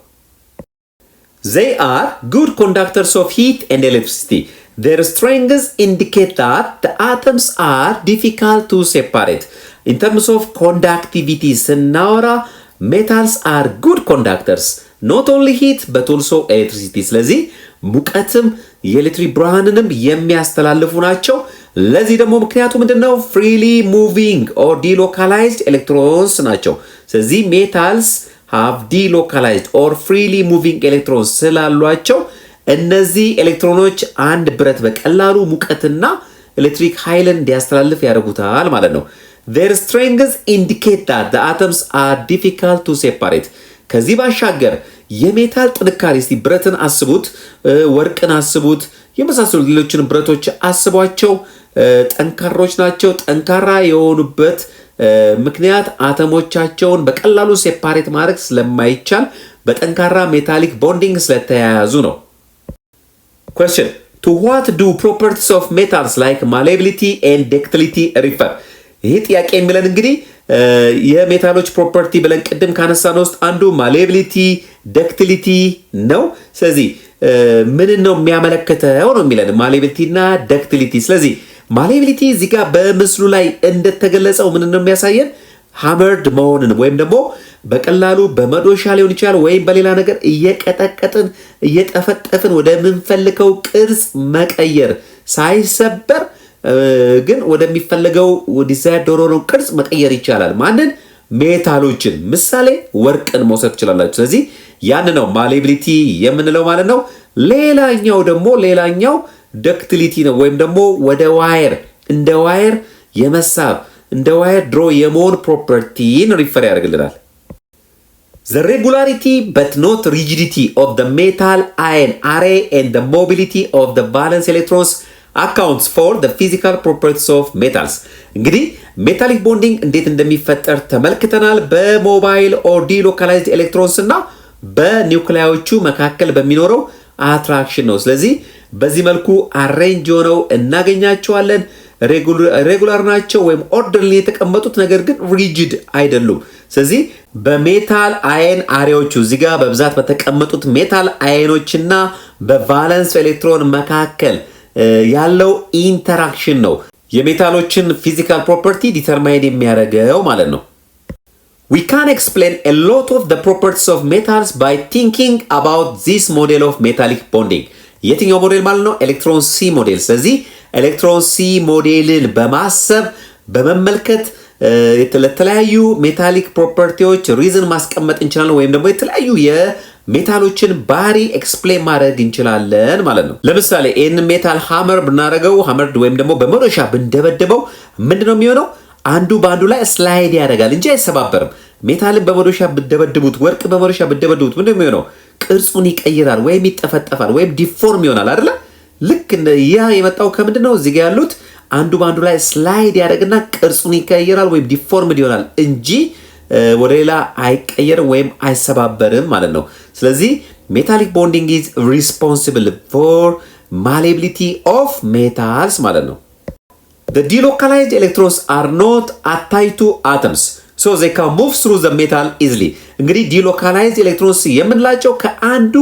They are good conductors of heat and electricity. Their strengths indicate that the atoms are difficult to separate. In terms of conductivity ስናወራ metals are good conductors. Not only heat but also electricity. ስለዚህ ሙቀትም የኤሌክትሪክ ብርሃንንም የሚያስተላልፉ ናቸው። ለዚህ ደግሞ ምክንያቱ ምንድነው? freely moving or delocalized electrons ናቸው። ስለዚህ metals have delocalized or freely moving electrons ስላሏቸው እነዚህ ኤሌክትሮኖች አንድ ብረት በቀላሉ ሙቀትና ኤሌክትሪክ ኃይልን እንዲያስተላልፍ ያደርጉታል ማለት ነው። Their strengths indicate that the atoms are difficult to separate. ከዚህ ባሻገር የሜታል ጥንካሬ እስቲ ብረትን አስቡት፣ ወርቅን አስቡት፣ የመሳሰሉ ሌሎችን ብረቶች አስቧቸው። ጠንካሮች ናቸው። ጠንካራ የሆኑበት ምክንያት አተሞቻቸውን በቀላሉ ሴፓሬት ማድረግ ስለማይቻል በጠንካራ ሜታሊክ ቦንዲንግ ስለተያያዙ ነው። question to what do properties of metals like malleability and ductility refer? ይሄ ጥያቄ የሚለን እንግዲህ የሜታሎች ፕሮፐርቲ ብለን ቅድም ካነሳነው ውስጥ አንዱ ማሌቢሊቲ ደክቲሊቲ ነው። ስለዚህ ምን ነው የሚያመለክተው ነው የሚለን ማሌቢሊቲ እና ደክቲሊቲ። ስለዚህ ማሌቢሊቲ እዚህ ጋር በምስሉ ላይ እንደተገለጸው ምን ነው የሚያሳየን? ሃመርድ መሆንን ወይም ደግሞ በቀላሉ በመዶሻ ሊሆን ይችላል ወይም በሌላ ነገር እየቀጠቀጥን እየጠፈጠፍን ወደምንፈልገው ቅርጽ መቀየር ሳይሰበር ግን ወደሚፈልገው ዲዛይር ዶሮሮ ቅርጽ መቀየር ይቻላል። ማንን? ሜታሎችን። ምሳሌ ወርቅን መውሰድ ትችላላችሁ። ስለዚህ ያን ነው ማሌቢሊቲ የምንለው ማለት ነው። ሌላኛው ደክቲሊቲ ነው ወይም ደግሞ ወደ ዋየር እንደ ዋየር የመሳብ እንደ ዋየር ድሮ የመሆን ፕሮፐርቲን ሪፈር ያደርግልናል። The regularity but not rigidity of the metal ion array and the mobility of the valence electrons accounts for the physical properties of metals. እንግዲህ ሜታሊክ ቦንዲንግ እንዴት እንደሚፈጠር ተመልክተናል። በሞባይል ኦር ዲሎካላይዝድ ኤሌክትሮንስ እና በኒውክሊያዎቹ መካከል በሚኖረው አትራክሽን ነው። ስለዚህ በዚህ መልኩ አሬንጅ ሆነው እናገኛቸዋለን። ሬጉላር ናቸው ወይም ኦርደርሊ የተቀመጡት ነገር ግን ሪጂድ አይደሉም። ስለዚህ በሜታል አየን አሬዎቹ እዚህ ጋር በብዛት በተቀመጡት ሜታል አየኖችና በቫለንስ ኤሌክትሮን መካከል ያለው ኢንተራክሽን ነው የሜታሎችን ፊዚካል ፕሮፐርቲ ዲተርማይን የሚያደርገው ማለት ነው። We can explain a lot of the properties of metals by thinking about this model of metallic bonding. የትኛው ሞዴል ማለት ነው? ኤሌክትሮን ሲ ሞዴል። ስለዚህ ኤሌክትሮን ሲ ሞዴልን በማሰብ በመመልከት ለተለያዩ ሜታሊክ ፕሮፐርቲዎች ሪዝን ማስቀመጥ እንችላለን ወይም ደግሞ የተለያዩ የሜታሎችን ባህሪ ኤክስፕሌን ማድረግ እንችላለን ማለት ነው። ለምሳሌ ይህንን ሜታል ሃመር ብናደርገው ሃመርድ ወይም ደግሞ በመዶሻ ብንደበድበው ምንድነው የሚሆነው? አንዱ በአንዱ ላይ ስላይድ ያደርጋል እንጂ አይሰባበርም። ሜታልን በመዶሻ ብደበድቡት፣ ወርቅ በመዶሻ ብደበድቡት ምንድነው የሚሆነው? ቅርጹን ይቀይራል ወይም ይጠፈጠፋል ወይም ዲፎርም ይሆናል አይደለ? ልክ ያ የመጣው ከምንድነው? እዚህ ጋር ያሉት አንዱ በአንዱ ላይ ስላይድ ያደርግና ቅርጹን ይቀይራል ወይም ዲፎርምድ ይሆናል እንጂ ወደ ሌላ አይቀየርም ወይም አይሰባበርም ማለት ነው። ስለዚህ ሜታሊክ ቦንዲንግ ኢዝ ሪስፖንሲብል ፎር ማሌቢሊቲ ኦፍ ሜታልስ ማለት ነው። The delocalized electrons are not attached to atoms, so they can move through the metal easily. እንግዲህ ዲሎካላይዝድ ኤሌክትሮንስ የምንላቸው ከአንዱ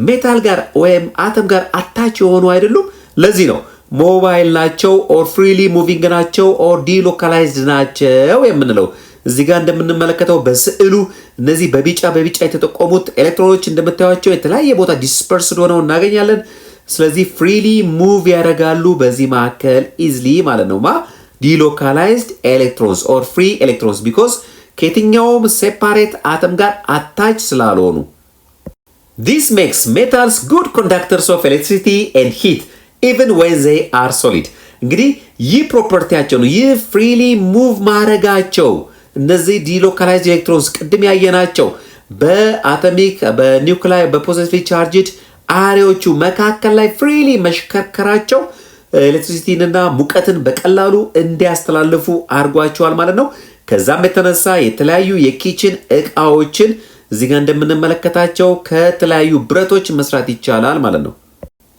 ሜታል ጋር ወይም አተም ጋር አታች የሆኑ አይደሉም። ለዚህ ነው ሞባይል ናቸው ኦር ፍሪሊ ሙቪንግ ናቸው ኦር ዲሎካላይዝድ ናቸው የምንለው። እዚህ ጋር እንደምንመለከተው በስዕሉ እነዚህ በቢጫ የተጠቆሙት ኤሌክትሮኖች እንደምታዩቸው የተለያየ ቦታ ዲስፐርስድ ሆነው እናገኛለን። ስለዚህ ፍሪሊ ሙቭ ያደርጋሉ በዚህ መካከል ኢዝሊ ማለት ነው። ዲሎካላይዝድ ኤሌክትሮንስ ኦር ፍሪ ኤሌክትሮንስ ቢኮዝ ከየትኛውም ሴፓሬት አተም ጋር አታች ስላልሆኑ። This makes metals good conductors of electricity and heat even when they are solid. እንግዲህ ይህ ፕሮፐርቲያቸው ነው። ይህ ፍሪሊ ሙቭ ማድረጋቸው እነዚህ ዲሎካላይዝድ ኤሌክትሮንስ ቅድም ያየናቸው በአቶሚክ በኒውክሊየር በፖዚቲቭሊ ቻርጅድ አሬዎቹ መካከል ላይ ፍሪሊ መሽከርከራቸው ኤሌክትሪሲቲንና ሙቀትን በቀላሉ እንዲያስተላልፉ አድርጓቸዋል ማለት ነው። ከዛም የተነሳ የተለያዩ የኪችን እቃዎችን እዚህ ጋር እንደምንመለከታቸው ከተለያዩ ብረቶች መስራት ይቻላል ማለት ነው።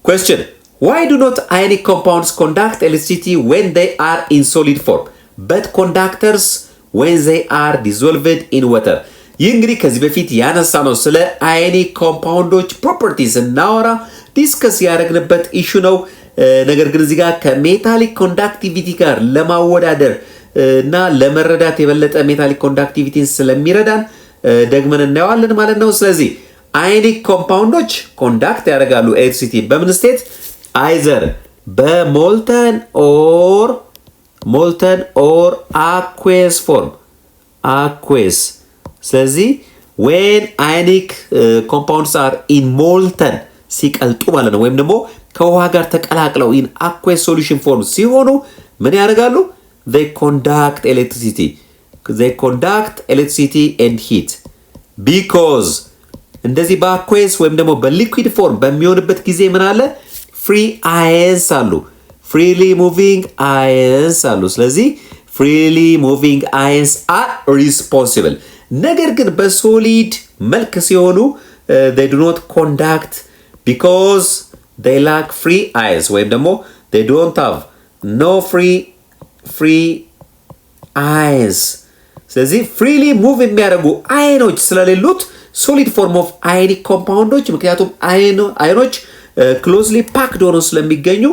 Question: Why do not ionic compounds conduct electricity when they are in solid form, but conductors when they are dissolved in water? ይህ እንግዲህ ከዚህ በፊት ያነሳ ነው ስለ አዮኒክ ኮምፓውንዶች ፕሮፐርቲስ እናወራ ዲስከስ ያደረግንበት ኢሹ ነው። ነገር ግን እዚህ ጋር ከሜታሊክ ኮንዳክቲቪቲ ጋር ለማወዳደር እና ለመረዳት የበለጠ ሜታሊክ ኮንዳክቲቪቲን ስለሚረዳን ደግመን እናየዋለን ማለት ነው። ስለዚህ አዮኒክ ኮምፓውንዶች ኮንዳክት ያደርጋሉ ኤሌክትሪሲቲ በምን ስቴት? አይዘር በሞልተን ኦር አኩዌስ ፎርም አኩዌስ። ስለዚህ ዌን አዮኒክ ኮምፓውንድስ አር ኢን ሞልተን ሲቀልጡ ማለት ነው፣ ወይም ደግሞ ከውሃ ጋር ተቀላቅለው ኢን አኩዌስ ሶሉሽን ፎርም ሲሆኑ ምን ያደርጋሉ? they conduct electricity and heat because እንደዚህ በአኩዌስ ወይም ደግሞ በሊኩዊድ ፎርም በሚሆንበት ጊዜ ምን አለ? ፍሪ አየንስ አሉ፣ ፍሪሊ ሙቪንግ አየንስ አሉ። ስለዚህ ፍሪሊ ሙቪንግ አየንስ አር ሪስፖንሲብል። ነገር ግን በሶሊድ መልክ ሲሆኑ they do not conduct because they lack free ions ወይም ደግሞ they don't have no free ions። ስለዚህ ፍሪሊ ሙቭ የሚያደርጉ አየኖች ስለሌሉት ሶሊድ ፎርም ኦፍ አዮኒክ ኮምፓውንዶች፣ ምክንያቱም አየኖች ክሎዝሊ ፓክድ ሆነው ስለሚገኙ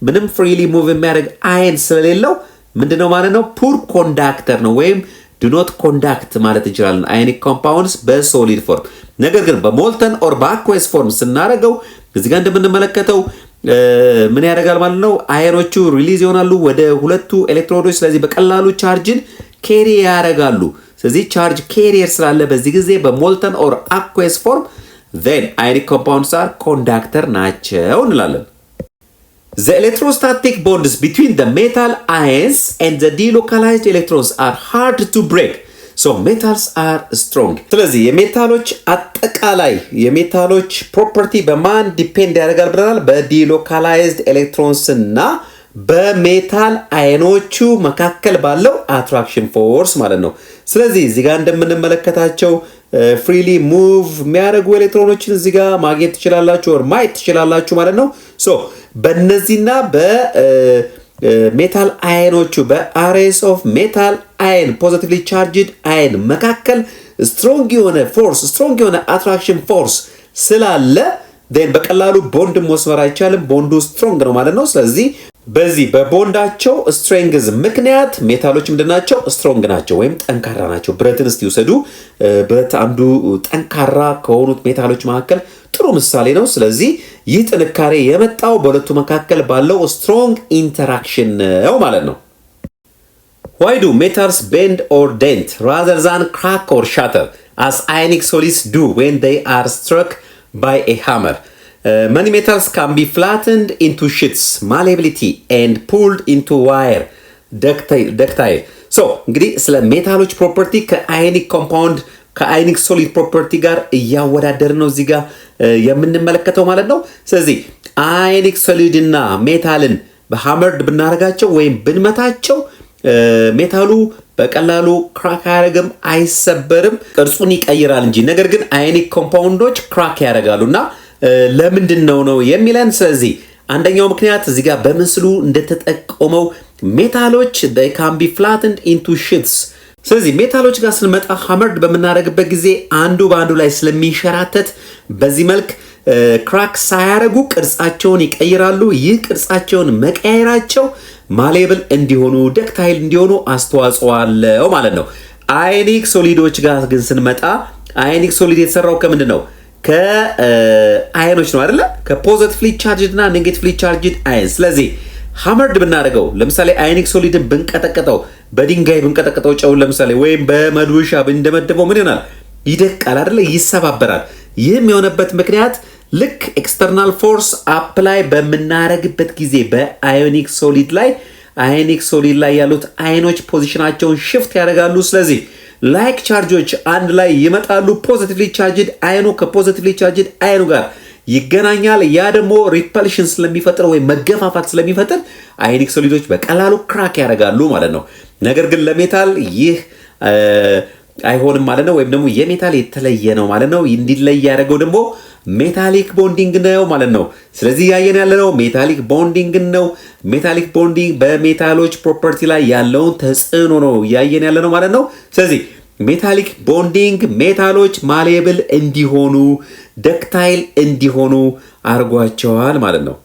ምንም ፍሪሊ ሙቭ የሚያደርግ አየን ስለሌለው ምንድነው ማለት ነው? ፑር ኮንዳክተር ነው ወይም ዱ ኖት ኮንዳክት ማለት እንችላለን አዮኒክ ኮምፓውንድስ በሶሊድ ፎርም። ነገር ግን በሞልተን ኦር በአኩዌስ ፎርም ስናደርገው እዚህ ጋር እንደምንመለከተው ምን ያደርጋል ማለት ነው? አየኖቹ ሪሊዝ ይሆናሉ ወደ ሁለቱ ኤሌክትሮዶች። ስለዚህ በቀላሉ ቻርጅን ኬሪ ያደርጋሉ። ስለዚህ ቻርጅ ኬሪየር ስላለ በዚህ ጊዜ በሞልተን ኦር አኩዌስ ፎርም then ionic compounds are conductor ናቸው እንላለን። The electrostatic bonds between the metal ions and the delocalized electrons are hard to break, so metals are strong. ስለዚህ የሜታሎች አጠቃላይ የሜታሎች ፕሮፐርቲ በማን ዲፔንድ ያደርጋል ብለናል? በዲሎካላይዝድ ኤሌክትሮንስ እና በሜታል አየኖቹ መካከል ባለው አትራክሽን ፎርስ ማለት ነው። ስለዚህ እዚህ ጋር እንደምንመለከታቸው ፍሪሊ ሙቭ የሚያደርጉ ኤሌክትሮኖችን እዚህ ጋር ማግኘት ትችላላችሁ ወር ማየት ትችላላችሁ ማለት ነው። ሶ በእነዚህና በሜታል አየኖቹ በአሬስ ኦፍ ሜታል አየን ፖዚቲቭሊ ቻርጅድ አየን መካከል ስትሮንግ የሆነ ፎርስ ስትሮንግ የሆነ አትራክሽን ፎርስ ስላለ በቀላሉ ቦንድ መስበር አይቻልም። ቦንዱ ስትሮንግ ነው ማለት ነው። ስለዚህ በዚህ በቦንዳቸው ስትሬንግዝ ምክንያት ሜታሎች ምንድናቸው? ስትሮንግ ናቸው ወይም ጠንካራ ናቸው። ብረትን እስቲ ውሰዱ። ብረት አንዱ ጠንካራ ከሆኑት ሜታሎች መካከል ጥሩ ምሳሌ ነው። ስለዚህ ይህ ጥንካሬ የመጣው በሁለቱ መካከል ባለው ስትሮንግ ኢንተራክሽን ነው ማለት ነው። Why do metals bend or dent rather than crack or shatter as ionic solids do when they are struck by a hammer? Many metals can be flattened into sheets, malleability and pulled into wire, ductile. So እንግዲህ ስለ ሜታሎች ፕሮፐርቲ ከአዮኒክ ኮምፓውንድ ከአዮኒክ ሶሊድ ፕሮፐርቲ ጋር እያወዳደር ነው እዚህ ጋር የምንመለከተው ማለት ነው። ስለዚህ አዮኒክ ሶሊድ እና ሜታልን በሃመርድ ብናደርጋቸው ወይም ብንመታቸው ሜታሉ በቀላሉ ክራክ አያደርግም፣ አይሰበርም፣ ቅርጹን ይቀይራል እንጂ። ነገር ግን አዮኒክ ኮምፓውንዶች ክራክ ያደርጋሉና ለምንድን ነው የሚለን? ስለዚህ አንደኛው ምክንያት እዚህ ጋር በምስሉ እንደተጠቆመው ሜታሎች they can be flattened into sheets። ስለዚህ ሜታሎች ጋር ስንመጣ ሃመርድ በምናደርግበት ጊዜ አንዱ በአንዱ ላይ ስለሚንሸራተት በዚህ መልክ ክራክ ሳያደርጉ ቅርጻቸውን ይቀይራሉ። ይህ ቅርጻቸውን መቀየራቸው ማሌብል እንዲሆኑ ደክታይል እንዲሆኑ አስተዋጽኦ አለው ማለት ነው። አዮኒክ ሶሊዶች ጋር ግን ስንመጣ አዮኒክ ሶሊድ የተሰራው ከምንድን ነው? ከአየኖች ነው አይደለ? ከፖዚቲቭሊ ቻርጅድ እና ኔጌቲቭሊ ቻርጅድ አየን። ስለዚህ ሃመርድ ብናደርገው ለምሳሌ አዮኒክ ሶሊድን ብንቀጠቀጠው በድንጋይ ብንቀጠቀጠው ጨውን ለምሳሌ ወይም በመዶሻ ብንደመድበው ምን ይሆናል? ይደቃል አይደለ? ይሰባበራል። ይህም የሆነበት ምክንያት ልክ ኤክስተርናል ፎርስ አፕላይ በምናረግበት ጊዜ በአዮኒክ ሶሊድ ላይ ያሉት አይኖች ፖዚሽናቸውን ሽፍት ያደርጋሉ። ስለዚህ ላይክ ቻርጆች አንድ ላይ ይመጣሉ። ፖዚቲቭሊ ቻርጅድ አይኑ ከፖዚቲቭሊ ቻርጅድ አይኑ ጋር ይገናኛል። ያ ደግሞ ሪፐልሽን ስለሚፈጥር ወይም መገፋፋት ስለሚፈጥር አዮኒክ ሶሊዶች በቀላሉ ክራክ ያደርጋሉ ማለት ነው። ነገር ግን ለሜታል ይህ አይሆንም ማለት ነው። ወይም ደግሞ የሜታል የተለየ ነው ማለት ነው። እንዲለይ ያደረገው ደግሞ ሜታሊክ ቦንዲንግ ነው ማለት ነው። ስለዚህ ያየን ያለነው ሜታሊክ ቦንዲንግ ነው። ሜታሊክ ቦንዲንግ በሜታሎች ፕሮፐርቲ ላይ ያለውን ተጽዕኖ ነው ያየን ያለነው ማለት ነው። ስለዚህ ሜታሊክ ቦንዲንግ ሜታሎች ማሌብል እንዲሆኑ ደክታይል እንዲሆኑ አድርጓቸዋል ማለት ነው።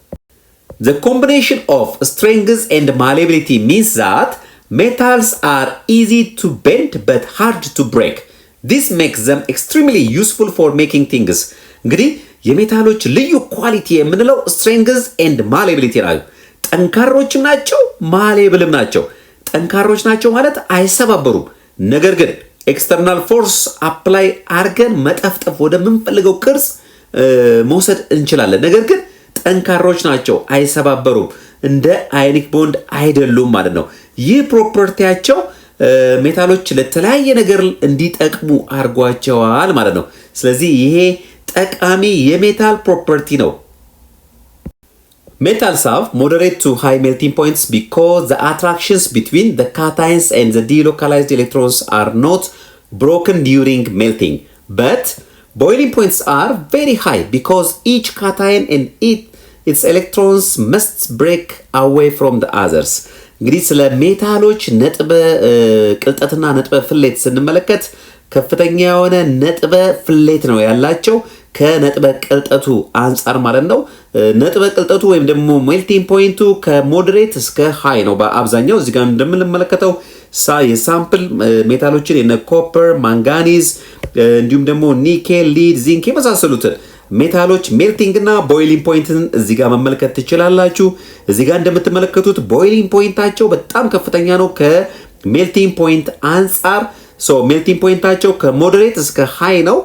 The combination of strength and malleability means that metals are easy to bend but hard to break. This makes them extremely useful for making things. እንግዲህ የሜታሎች ልዩ ኳሊቲ የምንለው strength and malleability ናቸው። ጠንካሮችም ናቸው፣ ማሌብልም ናቸው። ጠንካሮች ናቸው ማለት አይሰባበሩም። ነገር ግን ኤክስተርናል ፎርስ አፕላይ አርገን መጠፍጠፍ ወደምንፈልገው ቅርጽ መውሰድ እንችላለን። ነገር ግን ጠንካሮች ናቸው፣ አይሰባበሩም። እንደ አዮኒክ ቦንድ አይደሉም ማለት ነው። ይህ ፕሮፐርቲያቸው ሜታሎች ለተለያየ ነገር እንዲጠቅሙ አድርጓቸዋል ማለት ነው። ስለዚህ ይሄ ጠቃሚ የሜታል ፕሮፐርቲ ነው። Metals have moderate to high melting points because the attractions between the cations and the delocalized electrons are not broken during melting. But boiling points are very high because each cation and its electrons must break away from the others. እንግዲህ ስለ ሜታሎች ነጥበ ቅልጠትና ነጥበ ፍሌት ስንመለከት ከፍተኛ የሆነ ነጥበ ፍሌት ነው ያላቸው ከነጥበ ቅልጠቱ አንጻር ማለት ነው። ነጥበ ቅልጠቱ ወይም ደግሞ ሜልቲንግ ፖይንቱ ከሞዴሬት እስከ ሃይ ነው በአብዛኛው። እዚህ ጋር እንደምንመለከተው የሳምፕል ሜታሎችን የነ ኮፐር፣ ማንጋኒዝ እንዲሁም ደግሞ ኒኬል፣ ሊድ፣ ዚንክ የመሳሰሉትን ሜታሎች ሜልቲንግ እና ቦይሊንግ ፖይንትን እዚህ ጋር መመልከት ትችላላችሁ። እዚህ ጋር እንደምትመለከቱት ቦይሊንግ ፖይንታቸው በጣም ከፍተኛ ነው ከሜልቲንግ ፖይንት አንጻር። ሜልቲንግ ፖይንታቸው ከሞዴሬት እስከ ሃይ ነው።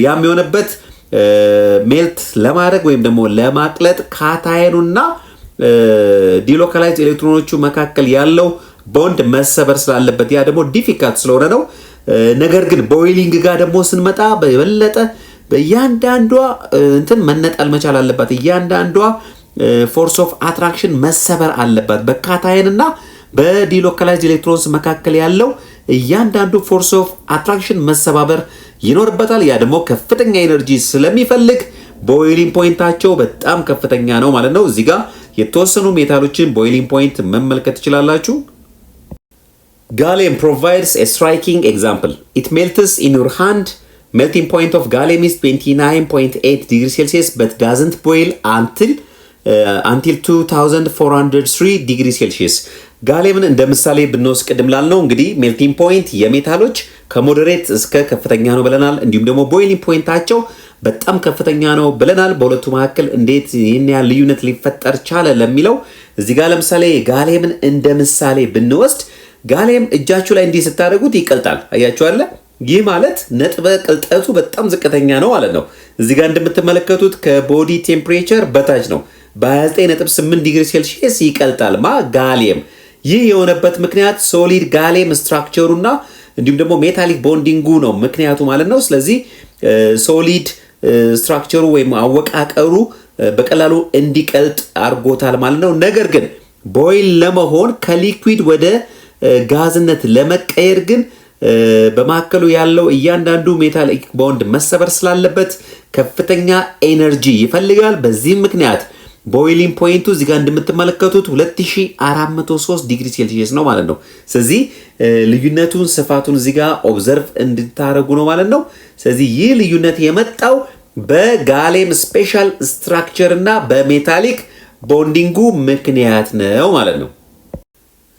ያም የሆነበት ሜልት ለማድረግ ወይም ደግሞ ለማቅለጥ ካታየኑና ዲሎካላይዝድ ኤሌክትሮኖቹ መካከል ያለው ቦንድ መሰበር ስላለበት ያ ደግሞ ዲፊካልት ስለሆነ ነው። ነገር ግን ቦይሊንግ ጋር ደግሞ ስንመጣ በበለጠ በእያንዳንዷ እንትን መነጠል መቻል አለባት። እያንዳንዷ ፎርስ ኦፍ አትራክሽን መሰበር አለባት። በካታየንና በዲሎካላይዝድ ኤሌክትሮንስ መካከል ያለው እያንዳንዱ ፎርስ ኦፍ አትራክሽን መሰባበር ይኖርበታል። ያ ደግሞ ከፍተኛ ኤነርጂ ስለሚፈልግ ቦይሊንግ ፖይንታቸው በጣም ከፍተኛ ነው ማለት ነው። እዚህ ጋር የተወሰኑ ሜታሎችን ቦይሊንግ ፖይንት መመልከት ትችላላችሁ። Gallium provides a striking example. It melts in your hand. Melting point of gallium is 29.8 degrees Celsius but doesn't boil until 2403 degrees Celsius. ጋሊየምን እንደ ምሳሌ ብንወስድ ቅድም ላልነው እንግዲህ ሜልቲንግ ፖይንት የሜታሎች ከሞዴሬት እስከ ከፍተኛ ነው ብለናል። እንዲሁም ደግሞ ቦይሊንግ ፖይንታቸው በጣም ከፍተኛ ነው ብለናል። በሁለቱ መካከል እንዴት ይህን ያህል ልዩነት ሊፈጠር ቻለ ለሚለው እዚህ ጋር ለምሳሌ ጋሊየምን እንደ ምሳሌ ብንወስድ ጋሊየም እጃችሁ ላይ እንዲህ ስታደርጉት ይቀልጣል። አያችኋለ? ይህ ማለት ነጥበ ቅልጠቱ በጣም ዝቅተኛ ነው ማለት ነው። እዚህ ጋር እንደምትመለከቱት ከቦዲ ቴምፕሬቸር በታች ነው። በ29.8 ዲግሪ ሴልሺየስ ይቀልጣል ጋሊየም። ይህ የሆነበት ምክንያት ሶሊድ ጋሊየም ስትራክቸሩና እንዲሁም ደግሞ ሜታሊክ ቦንዲንጉ ነው ምክንያቱ ማለት ነው። ስለዚህ ሶሊድ ስትራክቸሩ ወይም አወቃቀሩ በቀላሉ እንዲቀልጥ አድርጎታል ማለት ነው። ነገር ግን ቦይል ለመሆን ከሊኩዊድ ወደ ጋዝነት ለመቀየር ግን በማከሉ ያለው እያንዳንዱ ሜታሊክ ቦንድ መሰበር ስላለበት ከፍተኛ ኤነርጂ ይፈልጋል። በዚህም ምክንያት ቦይሊንግ ፖይንቱ እዚህ ጋር እንደምትመለከቱት 2403 ዲግሪ ሴልሺየስ ነው ማለት ነው። ስለዚህ ልዩነቱን ስፋቱን እዚህ ጋር ኦብዘርቭ እንድታረጉ ነው ማለት ነው። ስለዚህ ይህ ልዩነት የመጣው በጋሊየም ስፔሻል ስትራክቸር እና በሜታሊክ ቦንዲንጉ ምክንያት ነው ማለት ነው።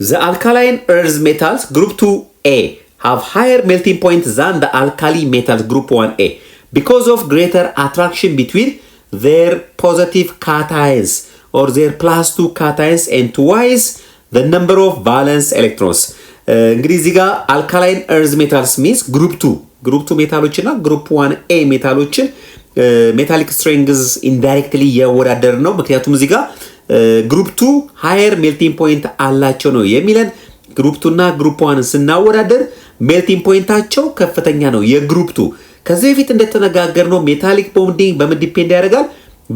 The alkaline earth metals group 2A have higher melting point than the alkali metals group 1A because of greater attraction between their positive cations or their +2 cations and twice the number of valence electrons. እንግዲህ እዚህ ጋር አልካላይን earth metals means group 2 ሜታሎችና group 1a ሜታሎችን ሜታሊክ ስትሬንግዝ ኢንዳይሬክትሊ ያወዳደር ነው። ምክንያቱም እዚህ ጋር ግሩፕ 2 ሃየር ሜልቲንግ ፖይንት አላቸው ነው የሚለን። ግሩፕ 2 እና ግሩፕ 1 ስናወዳደር ሜልቲንግ ፖይንታቸው ከፍተኛ ነው የግሩፕ 2። ከዚህ በፊት እንደተነጋገርነው ሜታሊክ ቦንዲንግ በምን ዲፔንድ ያደርጋል?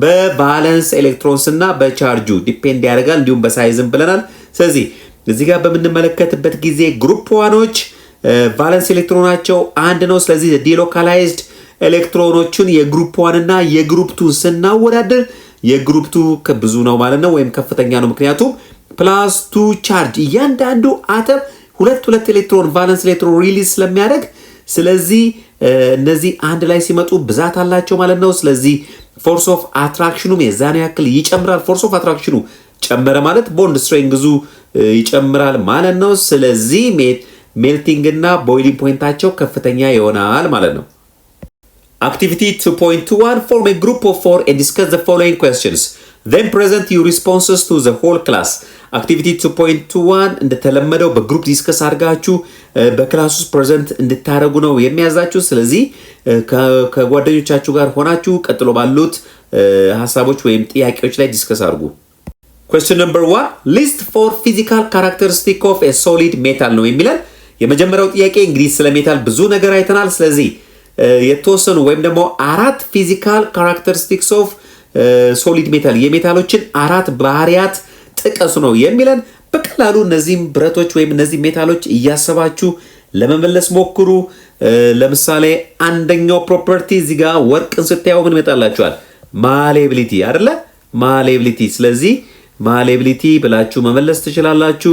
በቫለንስ ኤሌክትሮንስ እና በቻርጁ ዲፔንድ ያደርጋል፣ እንዲሁም በሳይዝም ብለናል። ስለዚህ እዚህ ጋር በምንመለከትበት ጊዜ ግሩፕ 1ዎች ቫለንስ ኤሌክትሮናቸው አንድ ነው። ስለዚህ ዲሎካላይዝድ ኤሌክትሮኖቹን የግሩፕ 1 እና የግሩፕ 2 ስናወዳደር የግሩፕ 2 ብዙ ነው ማለት ነው፣ ወይም ከፍተኛ ነው። ምክንያቱም +2 ቻርጅ እያንዳንዱ አተም ሁለት ኤሌክትሮን ቫለንስ ኤሌክትሮን ሪሊዝ ስለሚያደርግ ስለዚህ እነዚህ አንድ ላይ ሲመጡ ብዛት አላቸው ማለት ነው። ስለዚህ ፎርስ ኦፍ አትራክሽኑም የዛን ያክል ይጨምራል። ፎርስ ኦፍ አትራክሽኑ ጨመረ ማለት ቦንድ ስትሬንግዙ ይጨምራል ማለት ነው። ስለዚህ ሜልቲንግ እና ቦይሊንግ ፖይንታቸው ከፍተኛ ይሆናል ማለት ነው። Activity 2.21 form a group of 4 and discuss the following questions. Then present your responses to the whole class. Activity 2.21 እንደተለመደው በግሩፕ ዲስከስ አድርጋችሁ በክላስ ውስጥ ፕሬዘንት እንድታደርጉ ነው የሚያዛችሁ። ስለዚህ ከጓደኞቻችሁ ጋር ሆናችሁ ቀጥሎ ባሉት ሐሳቦች ወይም ጥያቄዎች ላይ ዲስከስ አድርጉ። Question number 1 list 4 physical characteristic of a solid metal ነው የሚለን። የመጀመሪያው ጥያቄ እንግዲህ ስለ ሜታል ብዙ ነገር አይተናል። ስለዚህ የተወሰኑ ወይም ደግሞ 4 ፊዚካል ካራክተሪስቲክስ ኦፍ ሶሊድ ሜታል የሜታሎችን 4 ባህሪያት ጥቀሱ ነው የሚለን። በቀላሉ እነዚህም ብረቶች ወይም እነዚህ ሜታሎች እያሰባችሁ ለመመለስ ሞክሩ። ለምሳሌ አንደኛው ፕሮፐርቲ እዚህ ጋር ወርቅን ስታዩ ምን ይመጣላችኋል? ማሌቢሊቲ አይደለ? ማሌቢሊቲ። ስለዚህ ማሌቢሊቲ ብላችሁ መመለስ ትችላላችሁ።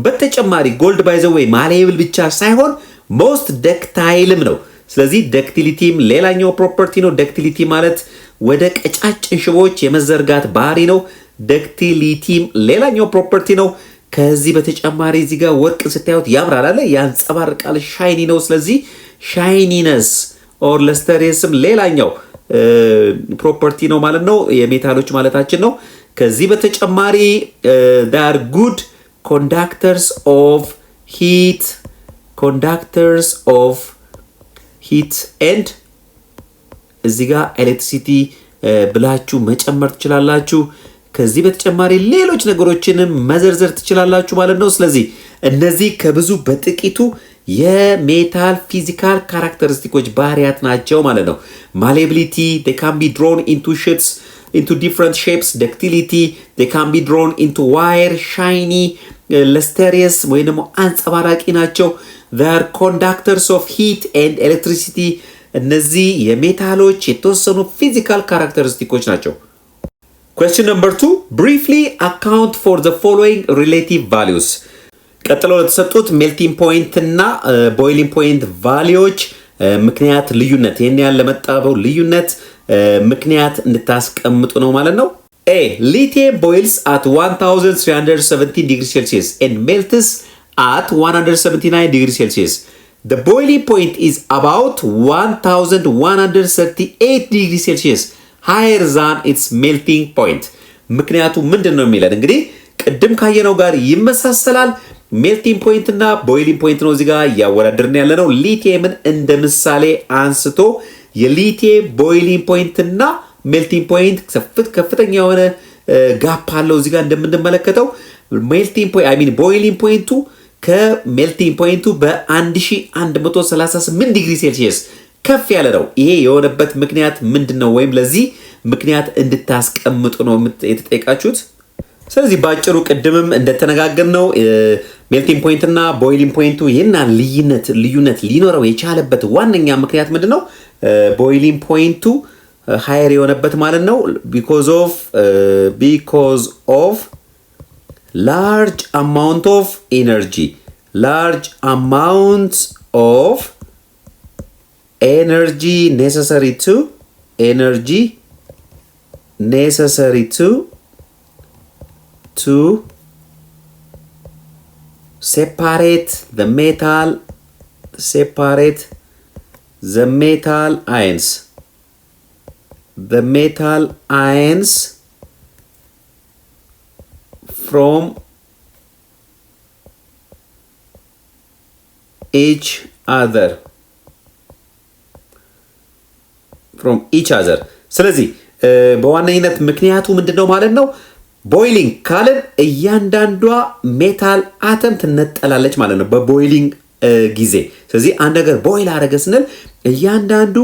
በተጨማሪ ጎልድ ባይ ዘ ዌይ ማሌብል ብቻ ሳይሆን ሞስት ደክታይልም ነው። ስለዚህ ደክቲሊቲም ሌላኛው ፕሮፐርቲ ነው። ደክቲሊቲ ማለት ወደ ቀጫጭን ሽቦች የመዘርጋት ባህሪ ነው። ደክቲሊቲም ሌላኛው ፕሮፐርቲ ነው። ከዚህ በተጨማሪ እዚህ ጋር ወርቅ ስታዩት ያምራል አለ ያንጸባርቃል፣ ሻይኒ ነው። ስለዚህ ሻይኒነስ ኦር ለስተሬስም ሌላኛው ፕሮፐርቲ ነው ማለት ነው፣ የሜታሎች ማለታችን ነው። ከዚህ በተጨማሪ they are good conductors of heat and እዚህ ጋር ኤሌክትሪሲቲ ብላችሁ መጨመር ትችላላችሁ። ከዚህ በተጨማሪ ሌሎች ነገሮችንም መዘርዘር ትችላላችሁ ማለት ነው። ስለዚህ እነዚህ ከብዙ በጥቂቱ የሜታል ፊዚካል ካራክተሪስቲኮች ባህሪያት ናቸው ማለት ነው። ማሌቢሊቲ they can be drawn into different shapes. Ductility they can be drawn into wire, shiny, lustrous ወይ ደግሞ አንጸባራቂ ናቸው። they are conductors of heat and electricity. እነዚህ የሜታሎች የተወሰኑ ፊዚካል ካራክተሪስቲኮች ናቸው። Question number 2 briefly account for the following relative values. ቀጥሎ ለተሰጡት ሜልቲንግ ፖይንት እና ቦይሊንግ ፖይንት ቫሊዎች ምክንያት ልዩነት ይሄን ያለ ለመጣበው ልዩነት ምክንያት እንድታስቀምጡ ነው ማለት ነው። A lithium boils at 1317 degrees Celsius and melts at 179 degrees Celsius. The boiling point is about 1138 degrees Celsius higher than its melting point. ምክንያቱ ምንድን ነው የሚለን እንግዲህ ቅድም ካየነው ጋር ይመሳሰላል። ሜልቲንግ ፖይንት እና ቦይሊንግ ፖይንት ነው እዚህ ጋር እያወዳደርን ያለ ነው። ሊቲየምን እንደ ምሳሌ አንስቶ የሊቲየም ቦይሊንግ ፖይንት እና ሜልቲንግ ፖይንት ከፍተኛ የሆነ ጋፕ አለው እዚህ ጋር እንደምንመለከተው። ቦይሊንግ ፖይንቱ ከሜልቲንግ ፖይንቱ በ1138 ዲግሪ ሴልሺየስ ከፍ ያለ ነው። ይሄ የሆነበት ምክንያት ምንድን ነው? ወይም ለዚህ ምክንያት እንድታስቀምጡ ነው የተጠየቃችሁት። ስለዚህ ባጭሩ ቅድምም እንደተነጋገርነው ሜልቲንግ ፖይንት እና ቦይሊንግ ፖይንቱ ይህና ልዩነት ሊኖረው የቻለበት ዋነኛ ምክንያት ምንድን ነው? ቦይሊንግ ፖይንቱ ሃየር የሆነበት ማለት ነው because of large amount of energy necessary to separate the metal ions from each other ስለዚህ በዋነኝነት ምክንያቱ ምንድነው ማለት ነው? ቦይሊንግ ካለን እያንዳንዷ ሜታል አተም ትነጠላለች ማለት ነው በቦይሊንግ ጊዜ። ስለዚህ አንድ ነገር ቦይል አረገ ስንል እያንዳንዱ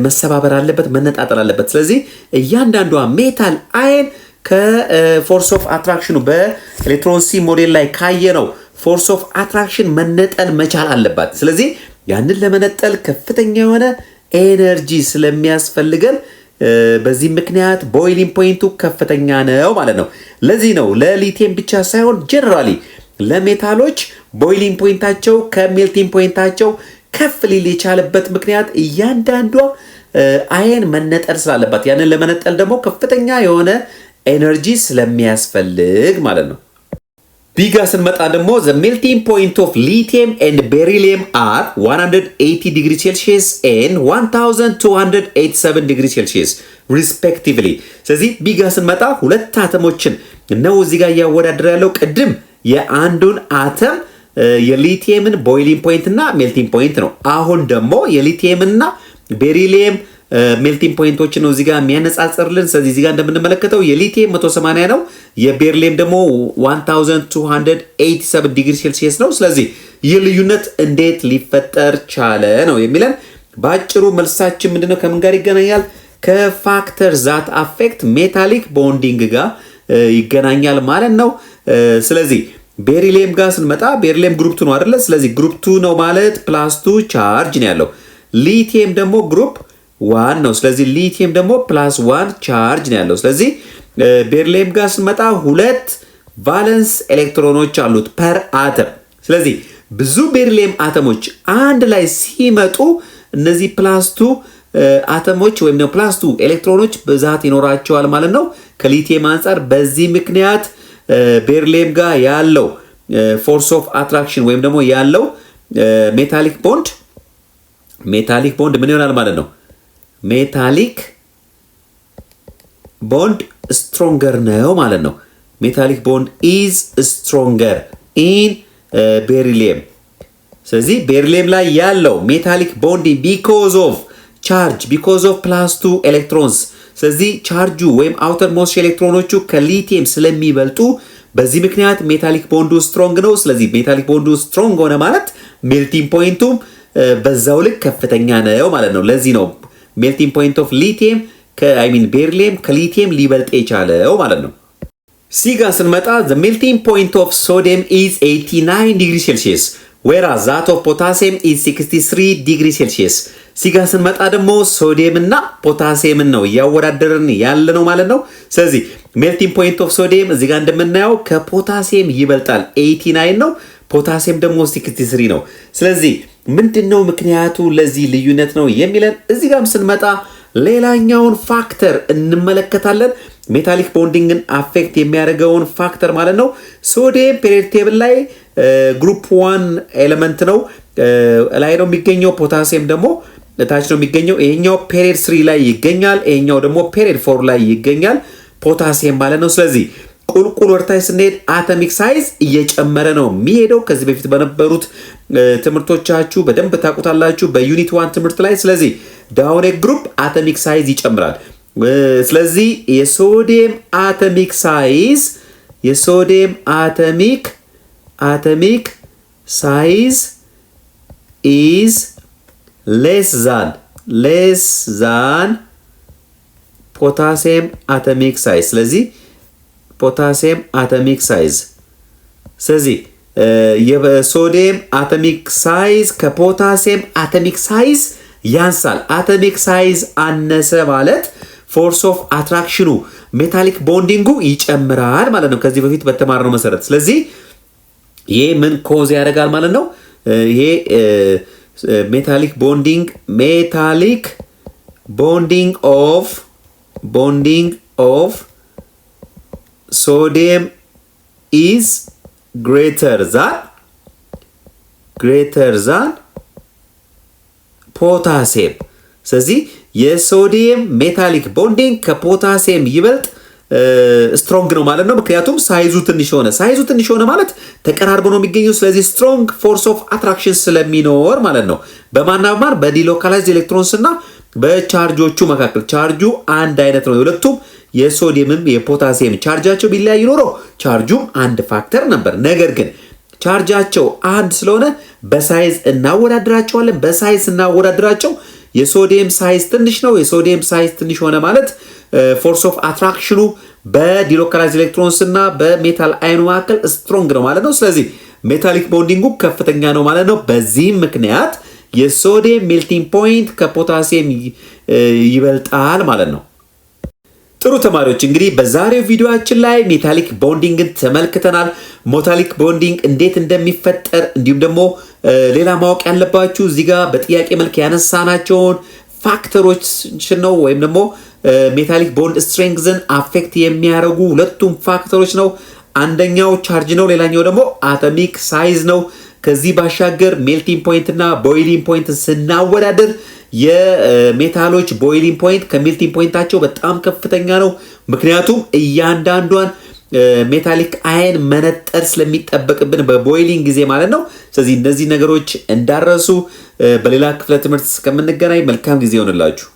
መሰባበር አለበት፣ መነጣጠል አለበት። ስለዚህ እያንዳንዷ ሜታል አየን ከፎርስ ኦፍ አትራክሽኑ በኤሌክትሮን ሲ ሞዴል ላይ ካየነው ፎርስ ኦፍ አትራክሽን መነጠል መቻል አለባት። ስለዚህ ያንን ለመነጠል ከፍተኛ የሆነ ኤነርጂ ስለሚያስፈልገን በዚህ ምክንያት ቦይሊንግ ፖይንቱ ከፍተኛ ነው ማለት ነው። ለዚህ ነው ለሊቲየም ብቻ ሳይሆን ጀነራሊ ለሜታሎች ቦይሊንግ ፖይንታቸው ከሜልቲንግ ፖይንታቸው ከፍ ሊል የቻለበት ምክንያት እያንዳንዷ አየን መነጠል ስላለባት፣ ያንን ለመነጠል ደግሞ ከፍተኛ የሆነ ኤነርጂ ስለሚያስፈልግ ማለት ነው። ቢጋ ስንመጣ ደግሞ the melting point of lithium and beryllium are 180 degrees Celsius and 1287 degrees Celsius respectively። ስለዚህ ቢጋ ስንመጣ ሁለት አተሞችን ነው እዚህ ጋር እያወዳደረ ያለው። ቅድም የአንዱን አተም የሊቲየምን ቦይሊንግ ፖይንት እና ሜልቲንግ ፖይንት ነው። አሁን ደግሞ የሊቲየምና ቤሪሊየም ሜልቲንግ ፖይንቶችን ነው እዚህ ጋር የሚያነጻጽርልን። ስለዚህ እዚህ ጋር እንደምንመለከተው የሊቲየም 180 ነው፣ የቤሪሊየም ደግሞ 1287 ዲግሪ ሴልሲየስ ነው። ስለዚህ ይህ ልዩነት እንዴት ሊፈጠር ቻለ ነው የሚለን። በአጭሩ መልሳችን ምንድነው? ከምን ጋር ይገናኛል? ከፋክተር ዛት አፌክት ሜታሊክ ቦንዲንግ ጋር ይገናኛል ማለት ነው። ስለዚህ ቤሪሊየም ጋር ስንመጣ ቤሪሊየም ግሩፕ 2 ነው አይደለ? ስለዚህ ግሩፕ 2 ነው ማለት +2 ቻርጅ ነው ያለው። ሊቲየም ደግሞ ግሩፕ 1 ነው። ስለዚህ ሊቲየም ደግሞ +1 ቻርጅ ነው ያለው። ስለዚህ ቤሪሊየም ጋር ስንመጣ 2 ቫለንስ ኤሌክትሮኖች አሉት ፐር አተም። ስለዚህ ብዙ ቤሪሊየም አተሞች አንድ ላይ ሲመጡ እነዚህ +2 አተሞች ወይም ደግሞ +2 ኤሌክትሮኖች ብዛት ይኖራቸዋል ማለት ነው ከሊቲየም አንጻር። በዚህ ምክንያት ቤሪሊየም ጋር ያለው ፎርስ ኦፍ አትራክሽን ወይም ደግሞ ያለው ሜታሊክ ቦንድ ምን ይሆናል ማለት ነው? ሜታሊክ ቦንድ ስትሮንገር ነው ማለት ነው። ሜታሊክ ቦንድ ኢዝ ስትሮንገር ኢን ቤሪሊየም። ስለዚህ ቤሪሊየም ላይ ያለው ሜታሊክ ቦንድ ቢኮዝ ኦፍ +2 ኤሌክትሮንስ። ስለዚህ ቻርጁ ወይም አውተር ሞስት ኤሌክትሮኖቹ ከሊቲየም ስለሚበልጡ በዚህ ምክንያት ሜታሊክ ቦንዱ ስትሮንግ ነው። ስለዚህ ሜታሊክ ቦንዱ ስትሮንግ ሆነ ማለት ሜልቲንግ ፖይንቱም በዛው ልክ ከፍተኛ ነው ማለት ነው። ለዚህ ነው ሜልቲንግ ፖይንት ኦፍ ሊቲየም ቤሪሊየም ከሊቲየም ሊበልጥ የቻለው ማለት ነው። ሲጋ ስንመጣ the melting point of sodium is 89 degrees Celsius whereas that of potassium is 63 degrees Celsius። ሲጋ ስንመጣ ደግሞ ሶዲየም እና ፖታሲየምን ነው እያወዳደርን ያለ ነው ማለት ነው። ስለዚህ ሜልቲንግ ፖይንት ኦፍ ሶዲየም እዚህ ጋር እንደምናየው ከፖታሲየም ይበልጣል 89 ነው፣ ፖታሲየም ደግሞ 63 ነው። ስለዚህ ምንድነው ምክንያቱ ለዚህ ልዩነት ነው የሚለን። እዚህ ጋርም ስንመጣ ሌላኛውን ፋክተር እንመለከታለን። ሜታሊክ ቦንዲንግን አፌክት የሚያደርገውን ፋክተር ማለት ነው። ሶዲየም ፔሪዮዲክ ቴብል ላይ ግሩፕ 1 ኤሌመንት ነው ላይ ነው የሚገኘው። ፖታሲየም ደግሞ ታች ነው የሚገኘው። ይሄኛው ፔሪዮድ 3 ላይ ይገኛል፣ ይሄኛው ደግሞ ፔሪዮድ 4 ላይ ይገኛል ፖታሲየም ማለት ነው። ስለዚህ ቁልቁል ወርታይ ስንሄድ አቶሚክ ሳይዝ እየጨመረ ነው የሚሄደው። ከዚህ በፊት በነበሩት ትምህርቶቻችሁ በደንብ ታውቁታላችሁ በዩኒት 1 ትምህርት ላይ። ስለዚህ ዳውን ግሩፕ አቶሚክ ሳይዝ ይጨምራል። ስለዚህ የሶዲየም አቶሚክ ሳይዝ is less than potassium atomic size። ስለዚህ ፖታሲየም አቶሚክ ሳይዝ ስለዚህ የሶዲየም አቶሚክ ሳይዝ ከፖታሲየም አቶሚክ ሳይዝ ያንሳል። አቶሚክ ሳይዝ አነሰ ማለት ፎርስ ኦፍ አትራክሽኑ ሜታሊክ ቦንዲንጉ ይጨምራል ማለት ነው ከዚህ በፊት በተማርነው መሰረት። ስለዚህ ይሄ ምን ኮዝ ያደርጋል ማለት ነው? ይሄ ሜታሊክ ቦንዲንግ ኦፍ sodium is greater than potassium። ስለዚህ የሶዲየም ሜታሊክ ቦንዲንግ ከፖታሲየም ይበልጥ ስትሮንግ ነው ማለት ነው። ምክንያቱም ሳይዙ ትንሽ ሆነ ማለት ተቀራርቦ ነው የሚገኘው። ስለዚህ ስትሮንግ ፎርስ ኦፍ አትራክሽን ስለሚኖር ማለት ነው በማናማር በዲሎካላይዝድ ኤሌክትሮንስ እና በቻርጆቹ መካከል ቻርጁ አንድ አይነት ነው። የሁለቱም የሶዲየምም የፖታሲየም ቻርጃቸው ቢለያይ ኖሮ ቻርጁም አንድ ፋክተር ነበር። ነገር ግን ቻርጃቸው አንድ ስለሆነ በሳይዝ እናወዳድራቸዋለን። በሳይዝ እናወዳድራቸው የሶዲየም ሳይዝ ትንሽ ነው። የሶዲየም ሳይዝ ትንሽ ሆነ ማለት ፎርስ ኦፍ አትራክሽኑ በዲሎካላይዝድ ኤሌክትሮንስ እና በሜታል አየኑ መካከል ስትሮንግ ነው ማለት ነው። ስለዚህ ሜታሊክ ቦንዲንጉ ከፍተኛ ነው ማለት ነው። በዚህም ምክንያት የሶዲየም ሜልቲንግ ፖይንት ከፖታሲየም ይበልጣል ማለት ነው። ጥሩ ተማሪዎች እንግዲህ በዛሬው ቪዲዮአችን ላይ ሜታሊክ ቦንዲንግን ተመልክተናል። ሜታሊክ ቦንዲንግ እንዴት እንደሚፈጠር እንዲሁም ደግሞ ሌላ ማወቅ ያለባችሁ እዚህ ጋር በጥያቄ መልክ ያነሳናቸውን ፋክተሮች ነው ወይም ደግሞ ሜታሊክ ቦንድ ስትሬንግዝን አፌክት የሚያደርጉ ሁለቱም ፋክተሮች ነው። አንደኛው ቻርጅ ነው፣ ሌላኛው ደግሞ አቶሚክ ሳይዝ ነው። ከዚህ ባሻገር ሜልቲንግ ፖይንት እና ቦይሊንግ ፖይንት ስናወዳደር የሜታሎች ቦይሊንግ ፖይንት ከሜልቲንግ ፖይንታቸው በጣም ከፍተኛ ነው። ምክንያቱም እያንዳንዷን ሜታሊክ አየን መነጠር ስለሚጠበቅብን በቦይሊንግ ጊዜ ማለት ነው። ስለዚህ እነዚህ ነገሮች እንዳረሱ በሌላ ክፍለ ትምህርት እስከምንገናኝ መልካም ጊዜ ይሆንላችሁ።